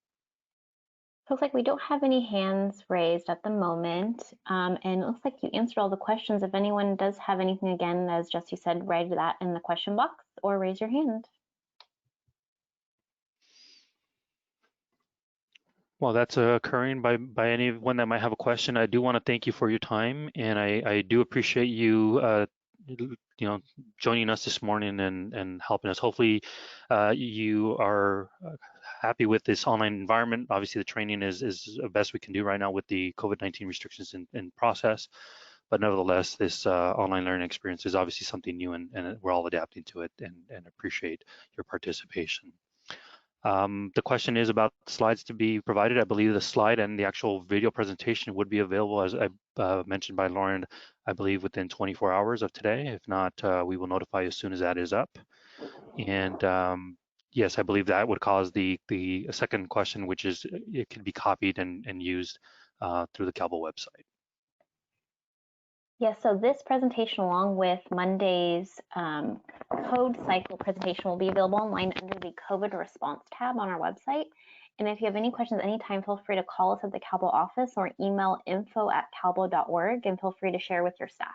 S2: Looks like we don't have any hands raised at the moment. And it looks like you answered all the questions. If anyone does have anything, again, as Jesse said, write that in the question box or raise your hand.
S1: Well, that's occurring by anyone that might have a question. I do want to thank you for your time, and I do appreciate you, you know, joining us this morning and helping us. Hopefully, you are happy with this online environment. Obviously, the training is the best we can do right now with the COVID-19 restrictions in process. But nevertheless, this online learning experience is obviously something new, and we're all adapting to it, and appreciate your participation. The question is about slides to be provided. I believe the slide and the actual video presentation would be available, as I mentioned by Lauren, I believe within 24 hours of today. If not, we will notify you as soon as that is up. And yes, I believe that would cause the second question, which is it can be copied and used through the CALBO website.
S2: Yes, so this presentation, along with Monday's code cycle presentation, will be available online under the COVID response tab on our website. And if you have any questions anytime, feel free to call us at the CALBO office or email info@calbo.org, and feel free to share with your staff.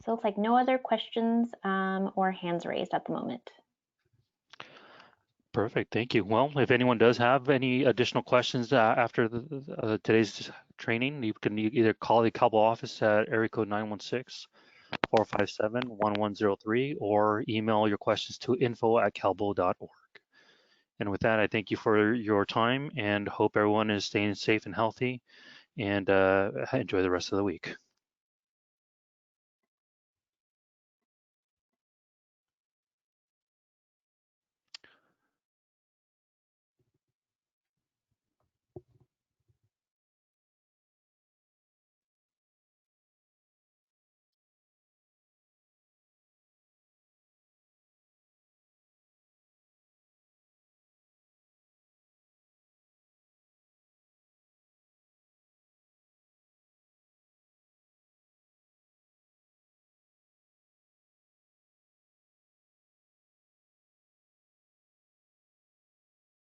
S2: So it's like no other questions or hands raised at the moment.
S1: Perfect, thank you. Well, if anyone does have any additional questions after today's training, you can either call the CALBO office at area code 916-457-1103 or email your questions to info@calbo.org. And with that, I thank you for your time and hope everyone is staying safe and healthy, and enjoy the rest of the week.